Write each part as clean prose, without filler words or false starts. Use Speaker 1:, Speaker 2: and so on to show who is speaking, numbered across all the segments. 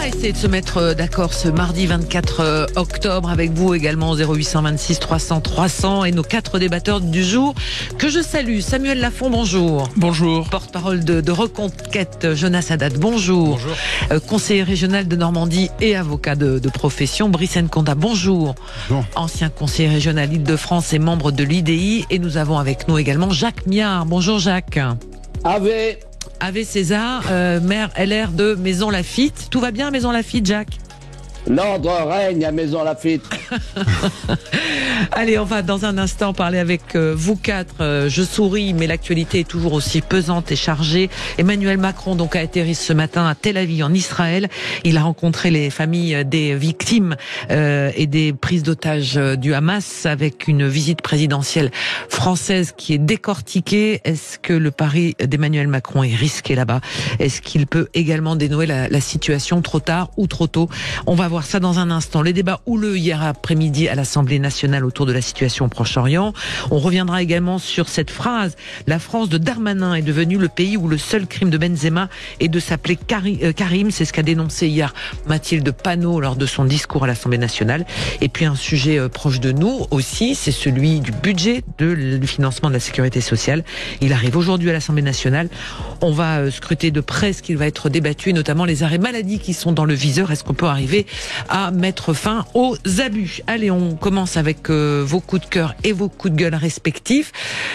Speaker 1: va essayer de se mettre d'accord ce mardi 24 octobre avec vous également au 0826 300 300 et nos 4 débatteurs du jour que je salue. Samuel Lafont, bonjour.
Speaker 2: Bonjour.
Speaker 1: Porte-parole de Reconquête, Jonas Haddad, bonjour.
Speaker 2: Bonjour.
Speaker 1: Conseiller régional de Normandie et avocat de profession, Brice Nkonda, bonjour.
Speaker 2: Bonjour.
Speaker 1: Ancien conseiller régional Île-de-France et membre de l'IDI. Et nous avons avec nous également Jacques Miard. Bonjour Jacques. Ave César, maire LR de Maison Lafitte. Tout va bien à Maison Lafitte, Jacques?
Speaker 3: L'ordre règne à Maison Lafitte.
Speaker 1: Allez, on va dans un instant parler avec vous quatre. Je souris, mais l'actualité est toujours aussi pesante et chargée. Emmanuel Macron donc a atterri ce matin à Tel Aviv en Israël. Il a rencontré les familles des victimes et des prises d'otages du Hamas avec une visite présidentielle française qui est décortiquée. Est-ce que le pari d'Emmanuel Macron est risqué là-bas? Est-ce qu'il peut également dénouer la situation trop tard ou trop tôt? On va voir ça dans un instant. Les débats houleux hier après-midi à l'Assemblée nationale autour de la situation au Proche-Orient. On reviendra également sur cette phrase. La France de Darmanin est devenue le pays où le seul crime de Benzema est de s'appeler Karim. C'est ce qu'a dénoncé hier Mathilde Panot lors de son discours à l'Assemblée nationale. Et puis un sujet proche de nous aussi, c'est celui du budget du financement de la sécurité sociale. Il arrive aujourd'hui à l'Assemblée nationale. On va scruter de près ce qu'il va être débattu, et notamment les arrêts maladie qui sont dans le viseur. Est-ce qu'on peut arriver à mettre fin aux abus? Allez, on commence avec vos coups de cœur et vos coups de gueule respectifs.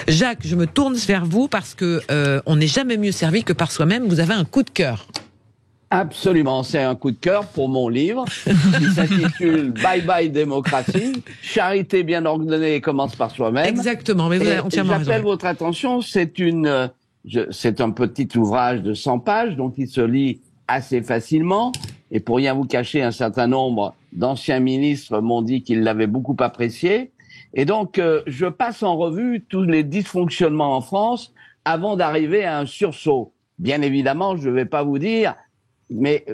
Speaker 1: Jacques, je me tourne vers vous parce que on n'est jamais mieux servi que par soi-même. Vous avez un coup de cœur.
Speaker 3: Absolument, c'est un coup de cœur pour mon livre qui s'intitule Bye Bye Démocratie. Charité bien ordonnée commence par soi-même.
Speaker 1: Exactement, mais vous avez entièrement raison.
Speaker 3: J'appelle votre attention, c'est un petit ouvrage de 100 pages, donc il se lit assez facilement. Et pour rien vous cacher, un certain nombre d'anciens ministres m'ont dit qu'ils l'avaient beaucoup apprécié. Et donc, je passe en revue tous les dysfonctionnements en France avant d'arriver à un sursaut. Bien évidemment, je ne vais pas vous dire, mais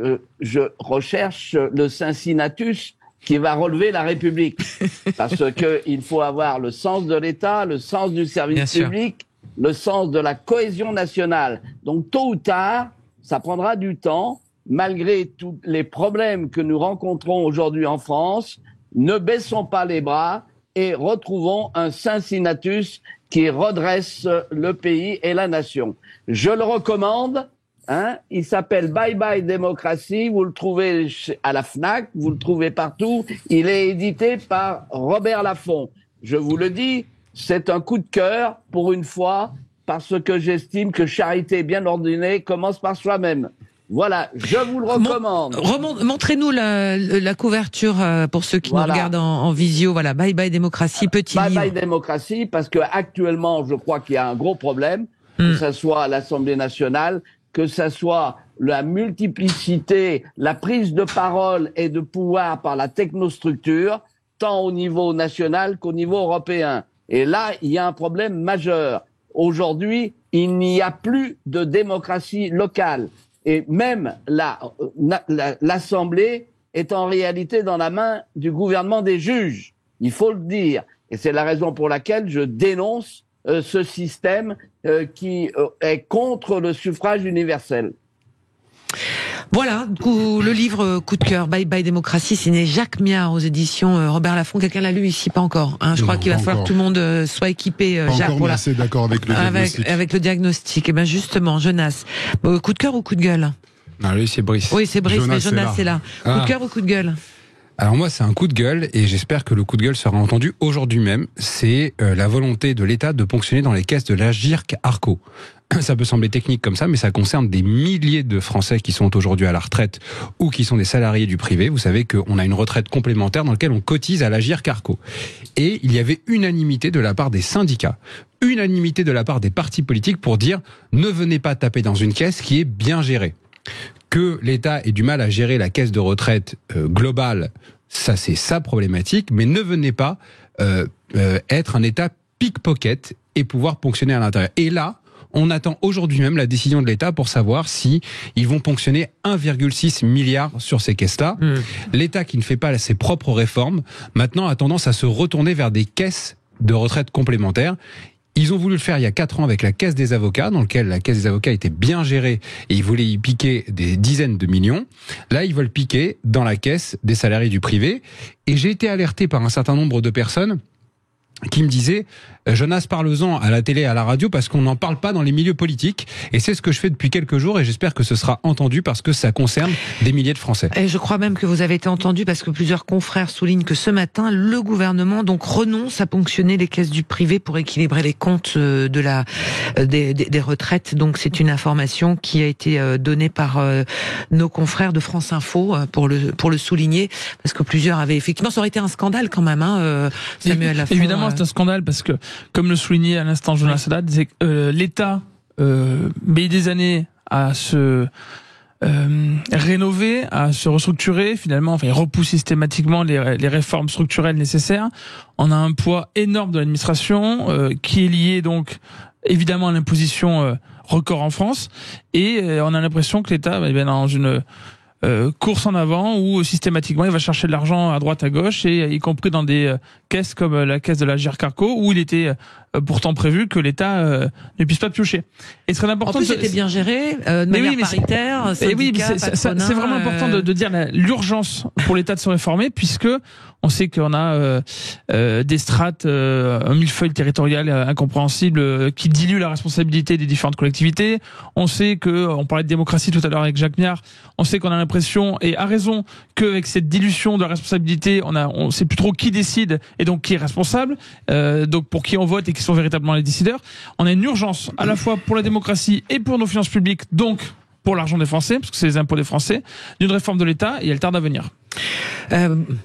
Speaker 3: je recherche le Cincinnatus qui va relever la République. Parce que il faut avoir le sens de l'État, le sens du service public, le sens de la cohésion nationale. Donc, tôt ou tard, ça prendra du temps. Malgré tous les problèmes que nous rencontrons aujourd'hui en France, ne baissons pas les bras et retrouvons un Cincinnatus qui redresse le pays et la nation. Je le recommande, il s'appelle Bye Bye Démocratie, vous le trouvez à la Fnac, vous le trouvez partout, il est édité par Robert Laffont. Je vous le dis, c'est un coup de cœur pour une fois, parce que j'estime que charité bien ordonnée commence par soi-même. Voilà, je vous le recommande.
Speaker 1: Montrez-nous la couverture pour ceux qui nous regardent en visio. Voilà, Bye Bye Démocratie, petit livre.
Speaker 3: Bye Bye Démocratie, parce que actuellement, je crois qu'il y a un gros problème, que ça soit à l'Assemblée nationale, que ça soit la multiplicité, la prise de parole et de pouvoir par la technostructure, tant au niveau national qu'au niveau européen. Et là, il y a un problème majeur. Aujourd'hui, il n'y a plus de démocratie locale. Et même l'Assemblée est en réalité dans la main du gouvernement des juges. Il faut le dire. Et c'est la raison pour laquelle je dénonce ce système qui est contre le suffrage universel.
Speaker 1: Voilà, le livre coup de cœur, Bye Bye Démocratie, signé Jacques Miard aux éditions Robert Laffont. Quelqu'un l'a lu ici? Pas encore. Je crois qu'il va falloir que tout le monde soit équipé. Jacques,
Speaker 2: encore, mais assez d'accord avec le diagnostic.
Speaker 1: Avec le diagnostic. Et bien justement, Jonas, coup de cœur ou coup de gueule?
Speaker 4: Non, lui c'est Brice.
Speaker 1: Oui, c'est Brice, mais Jonas est là. Coup de cœur ou coup de gueule?
Speaker 4: Alors moi, c'est un coup de gueule, et j'espère que le coup de gueule sera entendu aujourd'hui même. C'est la volonté de l'État de ponctionner dans les caisses de l'Agirc-Arrco. Ça peut sembler technique comme ça, mais ça concerne des milliers de Français qui sont aujourd'hui à la retraite ou qui sont des salariés du privé. Vous savez qu'on a une retraite complémentaire dans laquelle on cotise à l'Agirc-Arrco. Et il y avait unanimité de la part des syndicats, unanimité de la part des partis politiques pour dire ne venez pas taper dans une caisse qui est bien gérée. Que l'État ait du mal à gérer la caisse de retraite globale, ça c'est sa problématique, mais ne venez pas être un État pickpocket et pouvoir ponctionner à l'intérieur. Et là, on attend aujourd'hui même la décision de l'État pour savoir si ils vont ponctionner 1,6 milliard sur ces caisses-là. L'État qui ne fait pas ses propres réformes, maintenant a tendance à se retourner vers des caisses de retraite complémentaires. Ils ont voulu le faire il y a 4 ans avec la Caisse des avocats, dans lequel la Caisse des avocats était bien gérée et ils voulaient y piquer des dizaines de millions. Là, ils veulent piquer dans la caisse des salariés du privé. Et j'ai été alerté par un certain nombre de personnes qui me disaient Jonas, parle-en à la télé et à la radio parce qu'on n'en parle pas dans les milieux politiques. Et c'est ce que je fais depuis quelques jours et j'espère que ce sera entendu parce que ça concerne des milliers de Français. Et je crois même que vous avez été entendu parce que plusieurs confrères soulignent que ce matin, le gouvernement donc renonce à ponctionner les caisses du privé pour équilibrer les comptes des retraites. Donc c'est une information qui a été donnée par nos confrères de France Info pour le souligner parce que plusieurs avaient effectivement, ça aurait été un scandale quand même, Samuel Lafont.
Speaker 5: Évidemment, c'est un scandale parce que, comme le soulignait à l'instant Jonas Haddad, l'État met des années à se rénover, à se restructurer. Finalement, il repousse systématiquement les réformes structurelles nécessaires. On a un poids énorme de l'administration qui est lié donc évidemment à l'imposition record en France, et on a l'impression que l'État est dans une course en avant où systématiquement il va chercher de l'argent à droite à gauche, et y compris dans des caisses comme la caisse de l'Agirc Arrco où il était pourtant prévu que l'État ne puisse pas piocher. Et ce serait important. En plus, c'était bien géré, de manière paritaire. C'est vraiment important de dire l'urgence pour l'État de se réformer, puisque on sait qu'on a des strates, un millefeuille territorial incompréhensible qui dilue la responsabilité des différentes collectivités. On sait que, on parlait de démocratie tout à l'heure avec Jacques Miard, on sait qu'on a l'impression, et à raison, qu'avec cette dilution de la responsabilité, on sait plus trop qui décide et donc qui est responsable, donc pour qui on vote et qui sont véritablement les décideurs. On a une urgence à la fois pour la démocratie et pour nos finances publiques, donc pour l'argent des Français, parce que c'est les impôts des Français, d'une réforme de l'État, et elle tarde à venir.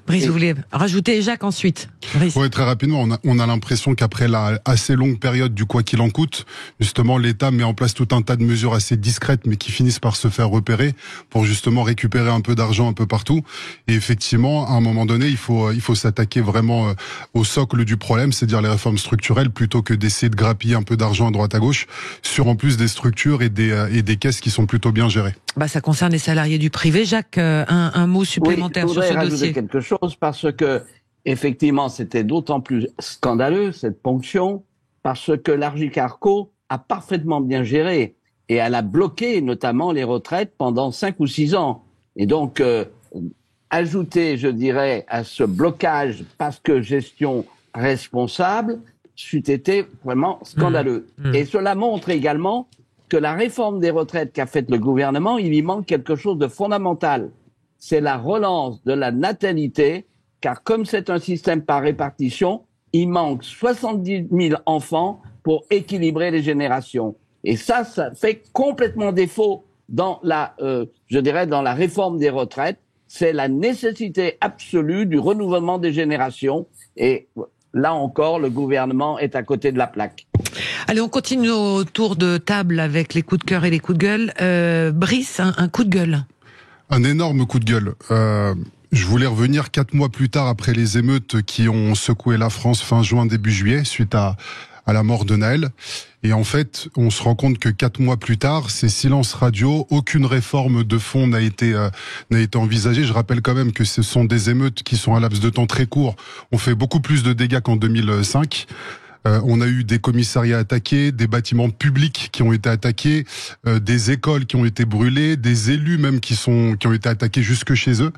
Speaker 1: Brice, vous voulez rajouter, Jacques, ensuite?
Speaker 2: Oui, très rapidement, on a l'impression qu'après la assez longue période du quoi qu'il en coûte, justement, l'État met en place tout un tas de mesures assez discrètes, mais qui finissent par se faire repérer pour justement récupérer un peu d'argent un peu partout. Et effectivement, à un moment donné, il faut s'attaquer vraiment au socle du problème, c'est-à-dire les réformes structurelles, plutôt que d'essayer de grappiller un peu d'argent à droite à gauche, sur en plus des structures et des caisses qui sont plutôt bien gérées.
Speaker 1: Ça concerne les salariés du privé. Jacques, un mot supplémentaire sur ce dossier.
Speaker 3: Quelque chose, parce que effectivement c'était d'autant plus scandaleux cette ponction parce que l'Agirc Arrco a parfaitement bien géré et elle a bloqué notamment les retraites pendant 5 ou 6 ans, et donc ajouter, je dirais, à ce blocage parce que gestion responsable, c'eût été vraiment scandaleux. Et cela montre également que la réforme des retraites qu'a faite le gouvernement, il y manque quelque chose de fondamental. C'est la relance de la natalité, car comme c'est un système par répartition, il manque 70 000 enfants pour équilibrer les générations. Et ça fait complètement défaut dans dans la réforme des retraites. C'est la nécessité absolue du renouvellement des générations. Et là encore, le gouvernement est à côté de la plaque.
Speaker 1: Allez, on continue nos tours de table avec les coups de cœur et les coups de gueule. Brice, un coup de gueule.
Speaker 2: Un énorme coup de gueule. Je voulais revenir 4 mois plus tard après les émeutes qui ont secoué la France fin juin, début juillet, suite à la mort de Naël. Et en fait, on se rend compte que 4 mois plus tard, c'est silence radio, aucune réforme de fond n'a été envisagée. Je rappelle quand même que ce sont des émeutes qui sont à un laps de temps très court. On fait beaucoup plus de dégâts qu'en 2005. On a eu des commissariats attaqués, des bâtiments publics qui ont été attaqués, des écoles qui ont été brûlées, des élus même qui ont été attaqués jusque chez eux.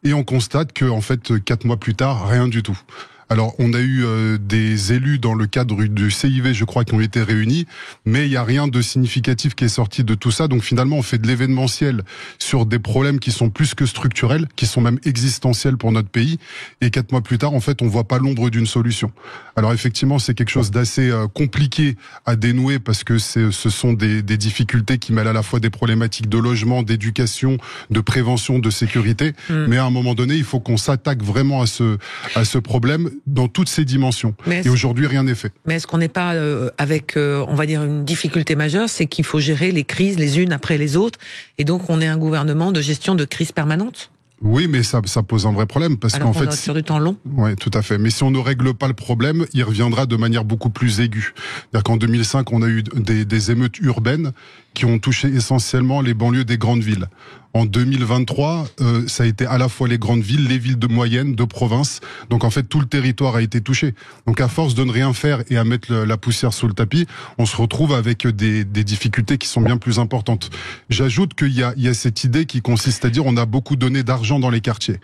Speaker 2: Et on constate que, en fait, 4 mois plus tard, rien du tout. Alors, on a eu des élus dans le cadre du CIV, je crois, qui ont été réunis, mais il n'y a rien de significatif qui est sorti de tout ça. Donc finalement, on fait de l'événementiel sur des problèmes qui sont plus que structurels, qui sont même existentiels pour notre pays. Et 4 mois plus tard, en fait, on voit pas l'ombre d'une solution. Alors effectivement, c'est quelque chose d'assez compliqué à dénouer parce que ce sont des difficultés qui mêlent à la fois des problématiques de logement, d'éducation, de prévention, de sécurité. Mais à un moment donné, il faut qu'on s'attaque vraiment à ce problème dans toutes ses dimensions. Et aujourd'hui, rien n'est fait.
Speaker 1: Mais est-ce qu'on n'est pas avec, on va dire, une difficulté majeure, c'est qu'il faut gérer les crises les unes après les autres, et donc on est un gouvernement de gestion de crise permanente?
Speaker 2: Oui, mais ça pose un vrai problème parce
Speaker 1: Alors
Speaker 2: qu'en fait,
Speaker 1: sur du temps long.
Speaker 2: Ouais, tout à fait. Mais si on ne règle pas le problème, il reviendra de manière beaucoup plus aiguë. C'est-à-dire qu'en 2005, on a eu des émeutes urbaines qui ont touché essentiellement les banlieues des grandes villes. En 2023, ça a été à la fois les grandes villes, les villes de moyenne, de province. Donc en fait, tout le territoire a été touché. Donc à force de ne rien faire et à mettre la poussière sous le tapis, on se retrouve avec des difficultés qui sont bien plus importantes. J'ajoute qu'il y a cette idée qui consiste à dire on a beaucoup donné d'argent dans les quartiers.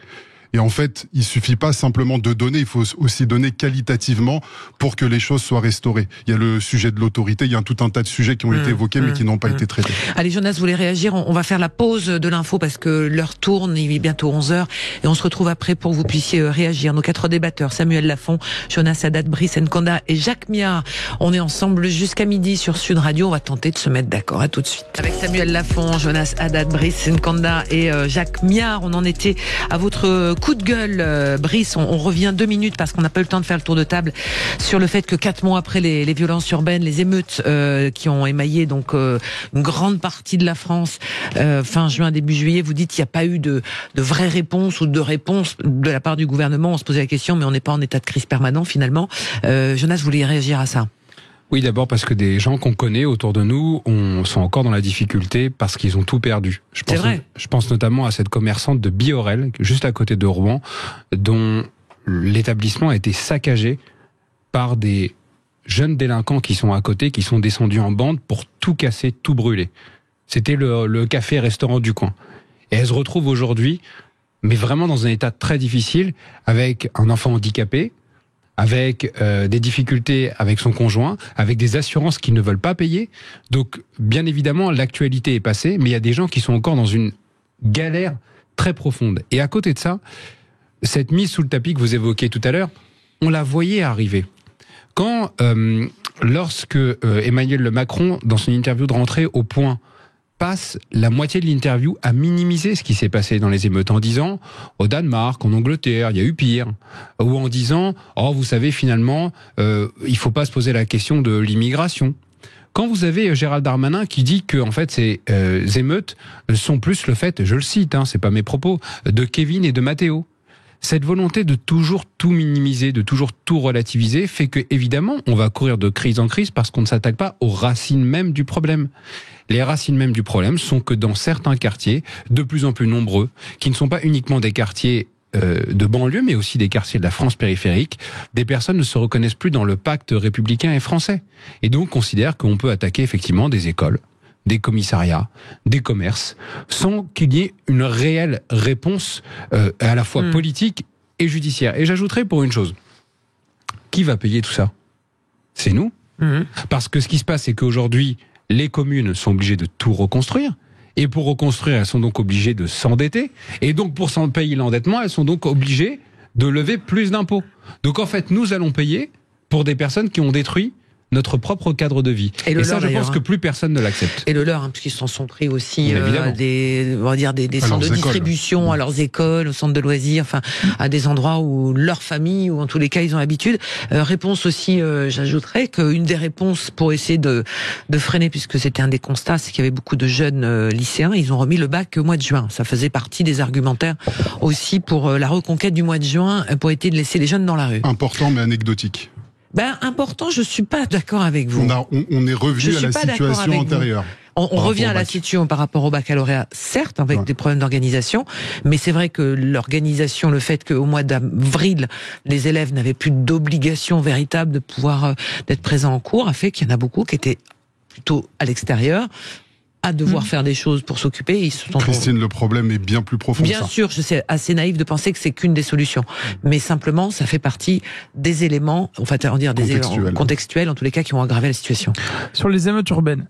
Speaker 2: Et en fait, il suffit pas simplement de donner, il faut aussi donner qualitativement pour que les choses soient restaurées. Il y a le sujet de l'autorité, il y a tout un tas de sujets qui ont été évoqués mais qui n'ont pas été traités.
Speaker 1: Allez, Jonas, vous voulez réagir? On va faire la pause de l'info parce que l'heure tourne, il est bientôt 11h et on se retrouve après pour que vous puissiez réagir. Nos 4 débatteurs, Samuel Lafont, Jonas Haddad, Brice Nkonda et Jacques Miard. On est ensemble jusqu'à midi sur Sud Radio. On va tenter de se mettre d'accord. À tout de suite. Avec Samuel Lafont, Jonas Haddad, Brice Nkonda et Jacques Miard, on en était à votre coup de gueule, Brice. On revient 2 minutes parce qu'on n'a pas eu le temps de faire le tour de table sur le fait que 4 mois après les violences urbaines, les émeutes qui ont émaillé donc une grande partie de la France fin juin, début juillet, vous dites qu'il n'y a pas eu de vraie réponse ou de réponse de la part du gouvernement. On se posait la question, mais on n'est pas en état de crise permanent finalement. Jonas, vous voulez réagir à ça?
Speaker 4: Oui, d'abord parce que des gens qu'on connaît autour de nous sont encore dans la difficulté parce qu'ils ont tout perdu. Je pense notamment à cette commerçante de Biorel, juste à côté de Rouen, dont l'établissement a été saccagé par des jeunes délinquants qui sont à côté, qui sont descendus en bande pour tout casser, tout brûler. C'était le café-restaurant du coin. Et elle se retrouve aujourd'hui, mais vraiment dans un état très difficile, avec un enfant handicapé, avec des difficultés avec son conjoint, avec des assurances qu'ils ne veulent pas payer. Donc, bien évidemment, l'actualité est passée, mais il y a des gens qui sont encore dans une galère très profonde. Et à côté de ça, cette mise sous le tapis que vous évoquiez tout à l'heure, on la voyait arriver. Quand, lorsque Emmanuel Macron, dans son interview de rentrée au Point, passe la moitié de l'interview à minimiser ce qui s'est passé dans les émeutes en disant au Danemark, en Angleterre, il y a eu pire, ou en disant oh vous savez finalement il faut pas se poser la question de l'immigration. Quand vous avez Gérald Darmanin qui dit que en fait ces émeutes sont plus le fait, je le cite, c'est pas mes propos, de Kevin et de Matteo. Cette volonté de toujours tout minimiser, de toujours tout relativiser, fait que évidemment on va courir de crise en crise parce qu'on ne s'attaque pas aux racines même du problème. Les racines même du problème sont que dans certains quartiers, de plus en plus nombreux, qui ne sont pas uniquement des quartiers de banlieue, mais aussi des quartiers de la France périphérique, des personnes ne se reconnaissent plus dans le pacte républicain et français. Et donc considèrent qu'on peut attaquer effectivement des écoles, des commissariats, des commerces, sans qu'il y ait une réelle réponse à la fois politique et judiciaire. Et j'ajouterai pour une chose, qui va payer tout ça? C'est nous. Parce que ce qui se passe, c'est qu'aujourd'hui, les communes sont obligées de tout reconstruire. Et pour reconstruire, elles sont donc obligées de s'endetter. Et donc, pour s'en payer l'endettement, elles sont donc obligées de lever plus d'impôts. Donc, en fait, nous allons payer pour des personnes qui ont détruit notre propre cadre de vie. Et ça, je pense que plus personne ne l'accepte.
Speaker 1: Et le leur, puisqu'ils s'en sont pris aussi des centres de distribution, à leurs écoles, aux centres de loisirs, enfin, à des endroits où leur famille, ou en tous les cas, ils ont l'habitude. Réponse aussi, j'ajouterais qu'une des réponses pour essayer de freiner, puisque c'était un des constats, c'est qu'il y avait beaucoup de jeunes lycéens, ils ont remis le bac au mois de juin. Ça faisait partie des argumentaires aussi pour la reconquête du mois de juin, pour éviter de laisser les jeunes dans la rue.
Speaker 2: Important, mais anecdotique.
Speaker 1: Important, je suis pas d'accord avec vous.
Speaker 2: On est revenu à la situation antérieure.
Speaker 1: On revient à la situation par rapport au baccalauréat, certes, avec des problèmes d'organisation, mais c'est vrai que l'organisation, le fait qu'au mois d'avril, les élèves n'avaient plus d'obligation véritable de pouvoir d'être présents en cours, a fait qu'il y en a beaucoup qui étaient plutôt à l'extérieur, à devoir faire des choses pour s'occuper.
Speaker 2: Christine, le problème est bien plus profond.
Speaker 1: Bien sûr, je sais, assez naïf de penser que c'est qu'une des solutions. Mais simplement, ça fait partie des éléments, des éléments contextuels, en tous les cas, qui ont aggravé la situation.
Speaker 5: Sur les émeutes urbaines,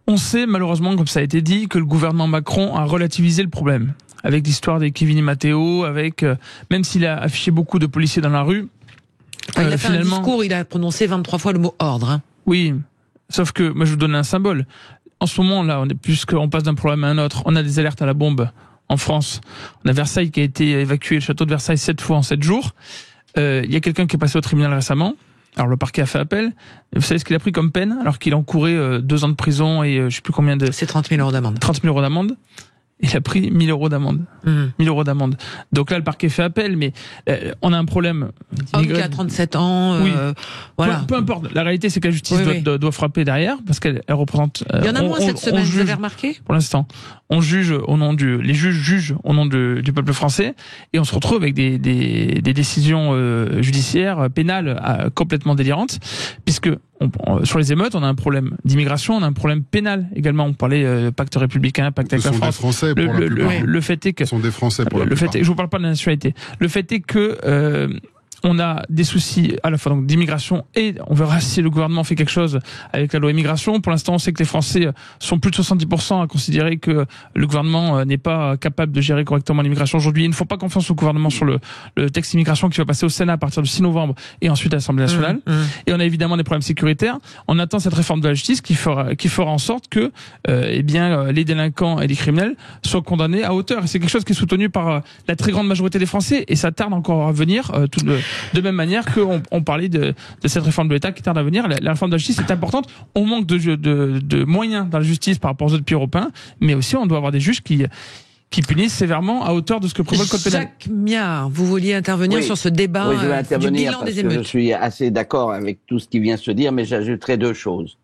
Speaker 5: on sait, malheureusement, comme ça a été dit, que le gouvernement Macron a relativisé le problème. Avec l'histoire des Kevin et Matteo, même s'il a affiché beaucoup de policiers dans la rue.
Speaker 1: Il a fait un discours, il a prononcé 23 fois le mot ordre.
Speaker 5: Oui. Sauf que, moi, je vous donne un symbole. En ce moment, là, on passe d'un problème à un autre. On a des alertes à la bombe en France. On a Versailles qui a été évacué, le château de Versailles 7 fois en 7 jours. Il y a quelqu'un qui est passé au tribunal récemment. Alors, le parquet a fait appel. Et vous savez ce qu'il a pris comme peine? Alors qu'il encourait 2 ans de prison et je sais plus combien de...
Speaker 1: C'est 30 000 euros d'amende.
Speaker 5: 30 000 euros d'amende. il a pris 1 000 euros d'amende. 1 000 euros d'amende. Donc là, le parquet fait appel, mais on a un problème.
Speaker 1: Homme qui a 37 ans,
Speaker 5: oui.
Speaker 1: voilà.
Speaker 5: Peu importe. La réalité, c'est que la justice doit frapper derrière, parce qu'elle représente.
Speaker 1: Il y en a moins cette semaine, vous avez remarqué?
Speaker 5: Pour l'instant, on juge au nom les juges jugent au nom du peuple français, et on se retrouve avec des décisions judiciaires, pénales complètement délirantes, puisque sur les émeutes, on a un problème d'immigration, on a un problème pénal également. On parlait pacte républicain, pacte avec la France.
Speaker 2: Français pour la plupart.
Speaker 5: Le fait est que
Speaker 2: ce sont des Français pour la plupart.
Speaker 5: Je vous parle pas de la nationalité. Le fait est que on a des soucis à la fois donc d'immigration, et on verra si le gouvernement fait quelque chose avec la loi immigration. Pour l'instant, on sait que les Français sont plus de 70% à considérer que le gouvernement n'est pas capable de gérer correctement l'immigration aujourd'hui. Ils ne font pas confiance au gouvernement sur le texte immigration qui va passer au Sénat à partir du 6 novembre et ensuite à l'Assemblée nationale. Et on a évidemment des problèmes sécuritaires. On attend cette réforme de la justice qui fera en sorte que les délinquants et les criminels soient condamnés à hauteur. Et c'est quelque chose qui est soutenu par la très grande majorité des Français, et ça tarde encore à venir. De même manière qu'on parlait de cette réforme de l'État qui tarde à venir, la réforme de la justice est importante. On manque de moyens dans la justice par rapport aux autres pays européens, mais aussi on doit avoir des juges qui punissent sévèrement à hauteur de ce que prévoit le code pénal.
Speaker 1: Jacques Miard, vous vouliez intervenir sur ce débat du bilan des émeutes.
Speaker 3: Je suis assez d'accord avec tout ce qui vient de se dire, mais j'ajouterai 2 choses.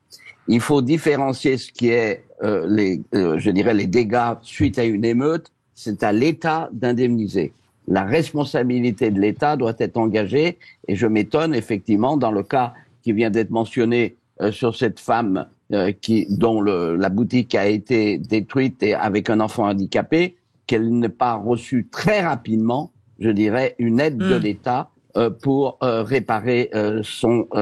Speaker 3: Il faut différencier ce qui est je dirais les dégâts suite à une émeute. C'est à l'État d'indemniser. La responsabilité de l'État doit être engagée, et je m'étonne effectivement dans le cas qui vient d'être mentionné sur cette femme dont la boutique a été détruite et avec un enfant handicapé, qu'elle n'ait pas reçu très rapidement, je dirais, une aide de l'État pour réparer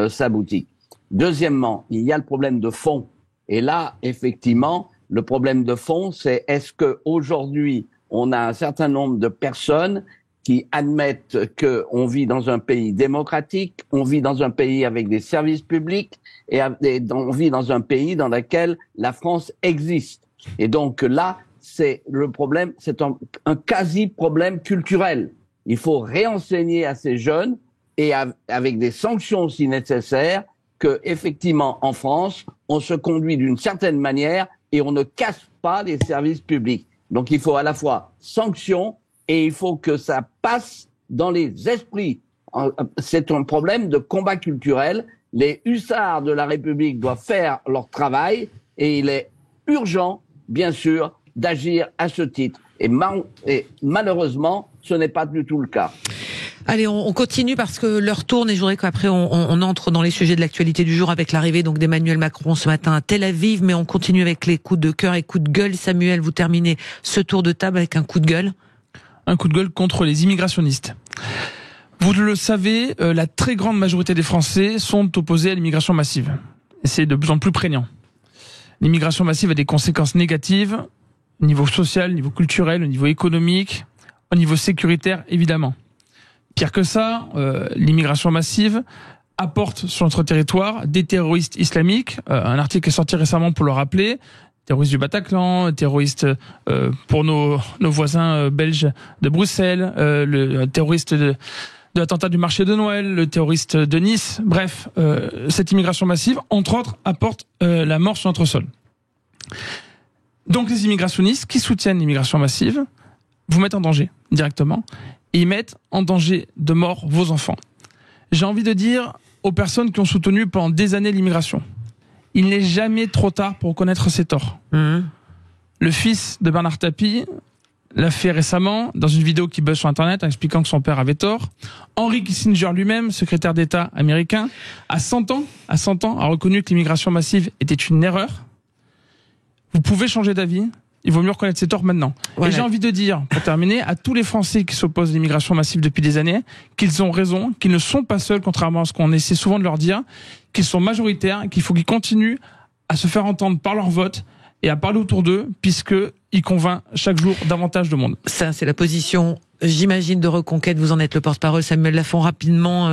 Speaker 3: sa boutique. Deuxièmement, il y a le problème de fond, et là effectivement le problème de fond, c'est est-ce que aujourd'hui on a un certain nombre de personnes qui admettent qu'on vit dans un pays démocratique, on vit dans un pays avec des services publics, et on vit dans un pays dans lequel la France existe. Et donc là, c'est le problème, c'est un quasi-problème culturel. Il faut réenseigner à ces jeunes, et avec des sanctions si nécessaire, que effectivement en France, on se conduit d'une certaine manière et on ne casse pas les services publics. Donc il faut à la fois sanctions, et il faut que ça passe dans les esprits. C'est un problème de combat culturel. Les hussards de la République doivent faire leur travail, et il est urgent, bien sûr, d'agir à ce titre. Et malheureusement, ce n'est pas du tout le cas.
Speaker 1: Allez, on continue parce que l'heure tourne, et je voudrais qu'après on entre dans les sujets de l'actualité du jour avec l'arrivée donc d'Emmanuel Macron ce matin à Tel Aviv, mais on continue avec les coups de cœur et coups de gueule. Samuel, vous terminez ce tour de table avec un coup de gueule.
Speaker 5: Un coup de gueule contre les immigrationnistes. Vous le savez, la très grande majorité des Français sont opposés à l'immigration massive. Et c'est de plus en plus prégnant. L'immigration massive a des conséquences négatives au niveau social, au niveau culturel, au niveau économique, au niveau sécuritaire, évidemment. Pire que ça, l'immigration massive apporte sur notre territoire des terroristes islamiques. Un article est sorti récemment pour le rappeler. Terroristes du Bataclan, terroristes pour nos voisins belges de Bruxelles, le terroriste de l'attentat du marché de Noël, le terroriste de Nice. Bref, cette immigration massive, entre autres, apporte la mort sur notre sol. Donc les immigrationnistes qui soutiennent l'immigration massive vous mettent en danger directement, et ils mettent en danger de mort vos enfants. J'ai envie de dire aux personnes qui ont soutenu pendant des années l'immigration, il n'est jamais trop tard pour reconnaître ses torts. Le fils de Bernard Tapie l'a fait récemment dans une vidéo qui buzz sur Internet en expliquant que son père avait tort. Henry Kissinger lui-même, secrétaire d'État américain, à 100 ans, a reconnu que l'immigration massive était une erreur. Vous pouvez changer d'avis. Il vaut mieux reconnaître ses torts maintenant. Ouais. Et j'ai envie de dire, pour terminer, à tous les Français qui s'opposent à l'immigration massive depuis des années, qu'ils ont raison, qu'ils ne sont pas seuls, contrairement à ce qu'on essaie souvent de leur dire, qu'ils sont majoritaires, qu'il faut qu'ils continuent à se faire entendre par leur vote et à parler autour d'eux, puisqu'ils convainquent chaque jour davantage de monde.
Speaker 1: Ça, c'est la position, j'imagine, de Reconquête. Vous en êtes le porte-parole, Samuel Lafont, rapidement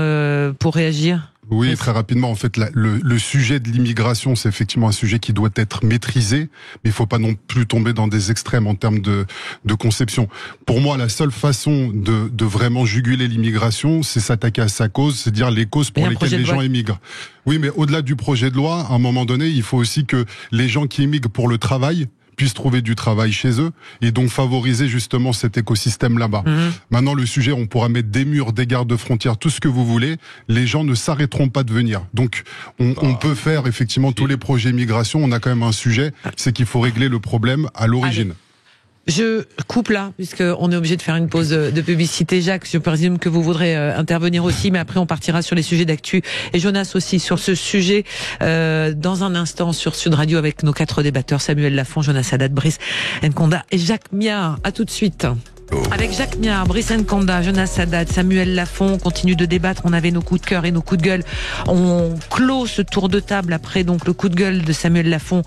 Speaker 1: pour réagir.
Speaker 2: Oui, très rapidement. En fait, le sujet de l'immigration, c'est effectivement un sujet qui doit être maîtrisé, mais il faut pas non plus tomber dans des extrêmes en termes de conception. Pour moi, la seule façon de vraiment juguler l'immigration, c'est s'attaquer à sa cause, c'est dire les causes pour lesquelles les gens émigrent. Oui, mais au-delà du projet de loi, à un moment donné, il faut aussi que les gens qui émigrent pour le travail puissent trouver du travail chez eux et donc favoriser justement cet écosystème là-bas. Maintenant, le sujet, on pourra mettre des murs, des gardes frontières, tout ce que vous voulez. Les gens ne s'arrêteront pas de venir. Donc, on peut faire effectivement tous les projets migration. On a quand même un sujet, c'est qu'il faut régler le problème à l'origine.
Speaker 1: Je coupe là, puisqu'on est obligé de faire une pause de publicité. Jacques, je présume que vous voudrez intervenir aussi, mais après on partira sur les sujets d'actu. Et Jonas aussi sur ce sujet dans un instant sur Sud Radio avec nos 4 débatteurs, Samuel Lafont, Jonas Haddad, Brice Nkonda et Jacques Miard. À tout de suite. Avec Jacques Miard, Brice Nkonda, Jonas Haddad, Samuel Lafont, on continue de débattre. On avait nos coups de cœur et nos coups de gueule. On clôt ce tour de table après donc le coup de gueule de Samuel Lafont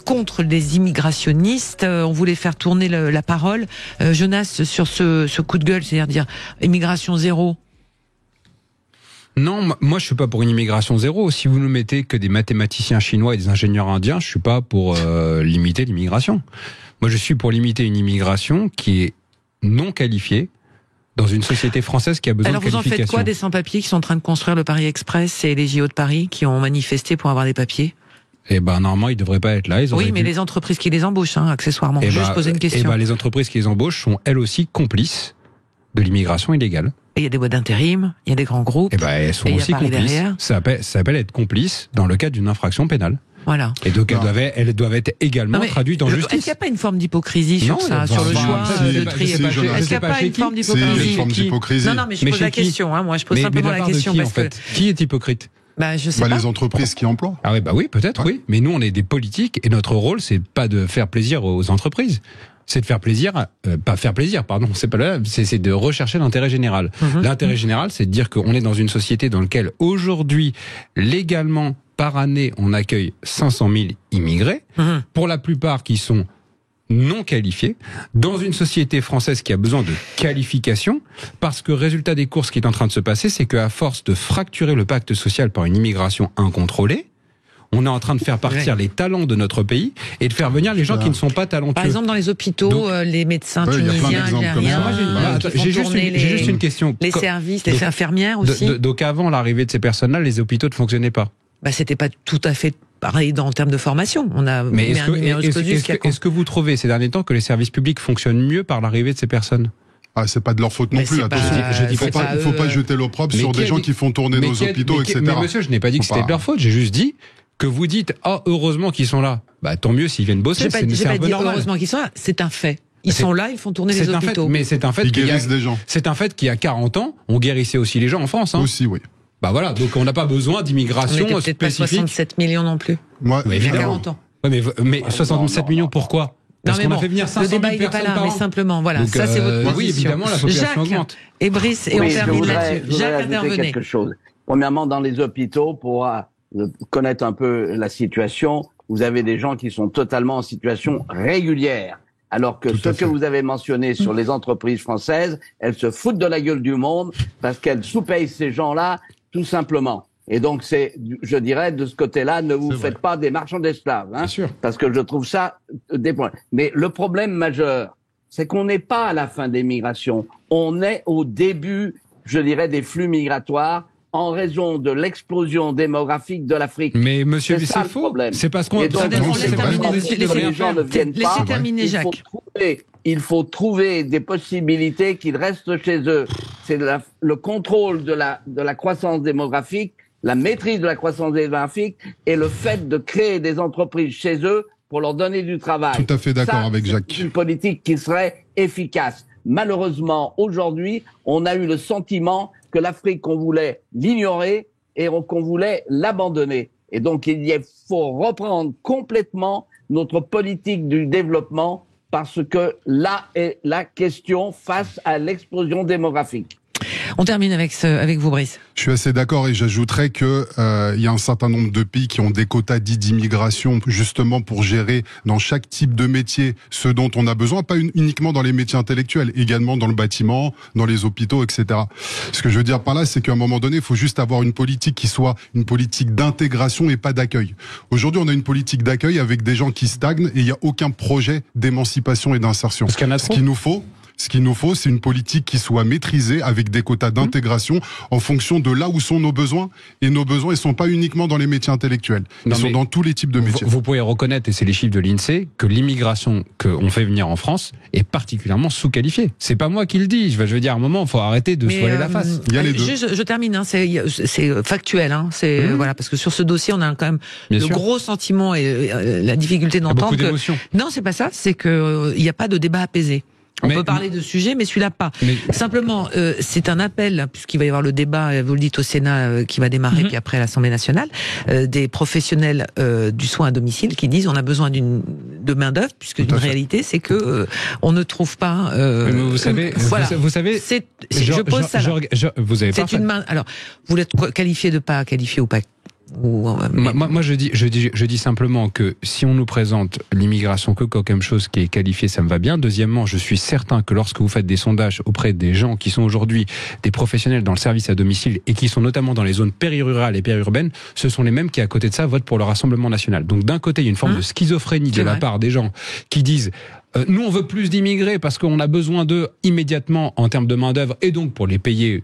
Speaker 1: contre les immigrationnistes. On voulait faire tourner la parole. Jonas, sur ce coup de gueule, c'est-à-dire dire immigration zéro.
Speaker 4: Non, moi je suis pas pour une immigration zéro. Si vous ne mettez que des mathématiciens chinois et des ingénieurs indiens, je suis pas pour limiter l'immigration. Moi je suis pour limiter une immigration qui est non qualifiés dans une société française qui a besoin de qualification.
Speaker 1: Alors vous en faites quoi des sans-papiers qui sont en train de construire le Paris Express et les JO de Paris qui ont manifesté pour avoir des papiers?
Speaker 4: Eh ben normalement ils devraient pas être là.
Speaker 1: Oui, mais les entreprises qui les embauchent, accessoirement. Juste poser une question.
Speaker 4: Les entreprises qui les embauchent sont elles aussi complices de l'immigration illégale.
Speaker 1: Et il y a des boîtes d'intérim, il y a des grands groupes.
Speaker 4: Elles sont aussi complices. Ça s'appelle être complice dans le cadre d'une infraction pénale.
Speaker 1: Voilà.
Speaker 4: Et donc elles doivent être également traduites en justice.
Speaker 1: Est-ce qu'il n'y a pas une forme d'hypocrisie sur ça, sur le choix de trier? Est-ce qu'il n'y a pas une forme d'hypocrisie? Non, mais je pose la question. Moi, je pose simplement la question parce que
Speaker 4: qui est hypocrite?
Speaker 1: Je sais pas.
Speaker 2: Les entreprises qui emploient.
Speaker 4: Ah oui, peut-être, oui. Mais nous, on est des politiques et notre rôle, c'est pas de faire plaisir aux entreprises. C'est de faire plaisir, pas faire plaisir, pardon, c'est pas là, c'est de rechercher l'intérêt général. L'intérêt général, c'est de dire qu'on est dans une société dans laquelle aujourd'hui, légalement, par année, on accueille 500 000 immigrés, pour la plupart qui sont non qualifiés, dans une société française qui a besoin de qualification, parce que résultat des courses, ce qui est en train de se passer, c'est qu'à force de fracturer le pacte social par une immigration incontrôlée, on est en train de faire partir les talents de notre pays et de faire venir les gens qui ne sont pas talentueux.
Speaker 1: Par exemple, dans les hôpitaux, les médecins tunisiens, algériens,
Speaker 4: j'ai juste une question.
Speaker 1: Les services, les infirmières aussi.
Speaker 4: Donc avant l'arrivée de ces personnes-là, les hôpitaux ne fonctionnaient pas.
Speaker 1: C'était pas tout à fait pareil en termes de formation. On a
Speaker 4: mais est-ce que vous trouvez ces derniers temps que les services publics fonctionnent mieux par l'arrivée de ces personnes?
Speaker 2: C'est pas de leur faute non plus. Attention, il faut pas jeter l'opprobre sur des gens qui font tourner nos hôpitaux, etc.
Speaker 4: Mais monsieur, je n'ai pas dit que c'était de leur faute. J'ai juste dit que vous dites heureusement qu'ils sont là. Tant mieux s'ils viennent bosser.
Speaker 1: J'ai pas dit heureusement qu'ils sont là. C'est un fait. Ils sont là, ils font tourner les hôpitaux.
Speaker 4: Mais c'est un fait.
Speaker 2: Ils guérissent des gens.
Speaker 4: C'est un fait qu'il y a 40 ans, on guérissait aussi les gens en France.
Speaker 2: Aussi, oui.
Speaker 4: Voilà, donc on n'a pas besoin d'immigration spécifique.
Speaker 1: On n'était peut-être pas 67 millions non plus.
Speaker 2: Il
Speaker 1: y a 40 ans.
Speaker 4: Mais 67 millions, pourquoi? Parce qu'on a fait venir 500 000 personnes par an. Le débat n'est pas là,
Speaker 1: mais simplement, voilà, donc, ça c'est votre position.
Speaker 4: Oui, évidemment, la population augmente.
Speaker 1: Et Brice, et on termine là-dessus. Jacques, intervenez.
Speaker 3: Quelque chose. Premièrement, dans les hôpitaux, pour connaître un peu la situation, vous avez des gens qui sont totalement en situation régulière. Alors que ce que vous avez mentionné sur les entreprises françaises, elles se foutent de la gueule du monde parce qu'elles sous-payent ces gens-là, tout simplement. Et donc je dirais, de ce côté-là, ne vous faites pas des marchands d'esclaves, parce que je trouve ça des points. Mais le problème majeur, c'est qu'on n'est pas à la fin des migrations. On est au début, je dirais, des flux migratoires en raison de l'explosion démographique de l'Afrique.
Speaker 4: Mais monsieur, c'est faux. C'est parce qu'on...
Speaker 1: Laissez terminer, Jacques.
Speaker 3: Il faut trouver des possibilités qu'ils restent chez eux. C'est le contrôle de la croissance démographique, la maîtrise de la croissance démographique et le fait de créer des entreprises chez eux pour leur donner du travail.
Speaker 2: Tout à fait d'accord avec Jacques.
Speaker 3: C'est une politique qui serait efficace. Malheureusement, aujourd'hui, on a eu le sentiment que l'Afrique, on voulait l'ignorer et qu'on voulait l'abandonner. Et donc, il faut reprendre complètement notre politique du développement parce que là est la question face à l'explosion démographique.
Speaker 1: On termine avec vous, Brice.
Speaker 2: Je suis assez d'accord et j'ajouterais que il y a un certain nombre de pays qui ont des quotas dits d'immigration justement pour gérer dans chaque type de métier ce dont on a besoin, pas uniquement dans les métiers intellectuels, également dans le bâtiment, dans les hôpitaux, etc. Ce que je veux dire par là, c'est qu'à un moment donné, il faut juste avoir une politique qui soit une politique d'intégration et pas d'accueil. Aujourd'hui, on a une politique d'accueil avec des gens qui stagnent et il n'y a aucun projet d'émancipation et d'insertion. Ce qu'il nous faut, Ce qu'il nous faut, c'est une politique qui soit maîtrisée avec des quotas d'intégration en fonction de là où sont nos besoins. Et nos besoins, ils sont pas uniquement dans les métiers intellectuels. Ils sont dans tous les types de métiers.
Speaker 4: Vous pouvez reconnaître, et c'est les chiffres de l'INSEE, que l'immigration qu'on fait venir en France est particulièrement sous-qualifiée. C'est pas moi qui le dis. Je veux dire, à un moment, il faut arrêter de se voiler la face.
Speaker 2: Il y a les deux.
Speaker 1: Je termine, hein, c'est factuel. Hein, voilà, parce que sur ce dossier, on a quand même gros sentiment et la difficulté d'entendre que... Non, c'est pas ça, c'est que il n'y a pas de débat apaisé. On peut parler de sujets, mais celui-là pas. Simplement, c'est un appel, puisqu'il va y avoir le débat, vous le dites au Sénat, qui va démarrer, puis après à l'Assemblée nationale, des professionnels du soin à domicile qui disent on a besoin de main d'œuvre, puisque une réalité, c'est que on ne trouve pas.
Speaker 4: Vous savez,
Speaker 1: voilà.
Speaker 4: vous savez,
Speaker 1: je pose ça.
Speaker 4: Vous avez
Speaker 1: c'est une main. Alors, vous l'êtes qualifié de pas qualifié ou pas.
Speaker 4: Moi, je dis simplement que si on nous présente l'immigration que comme chose qui est qualifiée, ça me va bien. Deuxièmement, je suis certain que lorsque vous faites des sondages auprès des gens qui sont aujourd'hui des professionnels dans le service à domicile et qui sont notamment dans les zones périrurales et périurbaines, ce sont les mêmes qui, à côté de ça, votent pour le Rassemblement national. Donc d'un côté, il y a une forme de schizophrénie de la part des gens qui disent nous, on veut plus d'immigrés parce qu'on a besoin d'eux immédiatement en termes de main-d'œuvre et donc pour les payer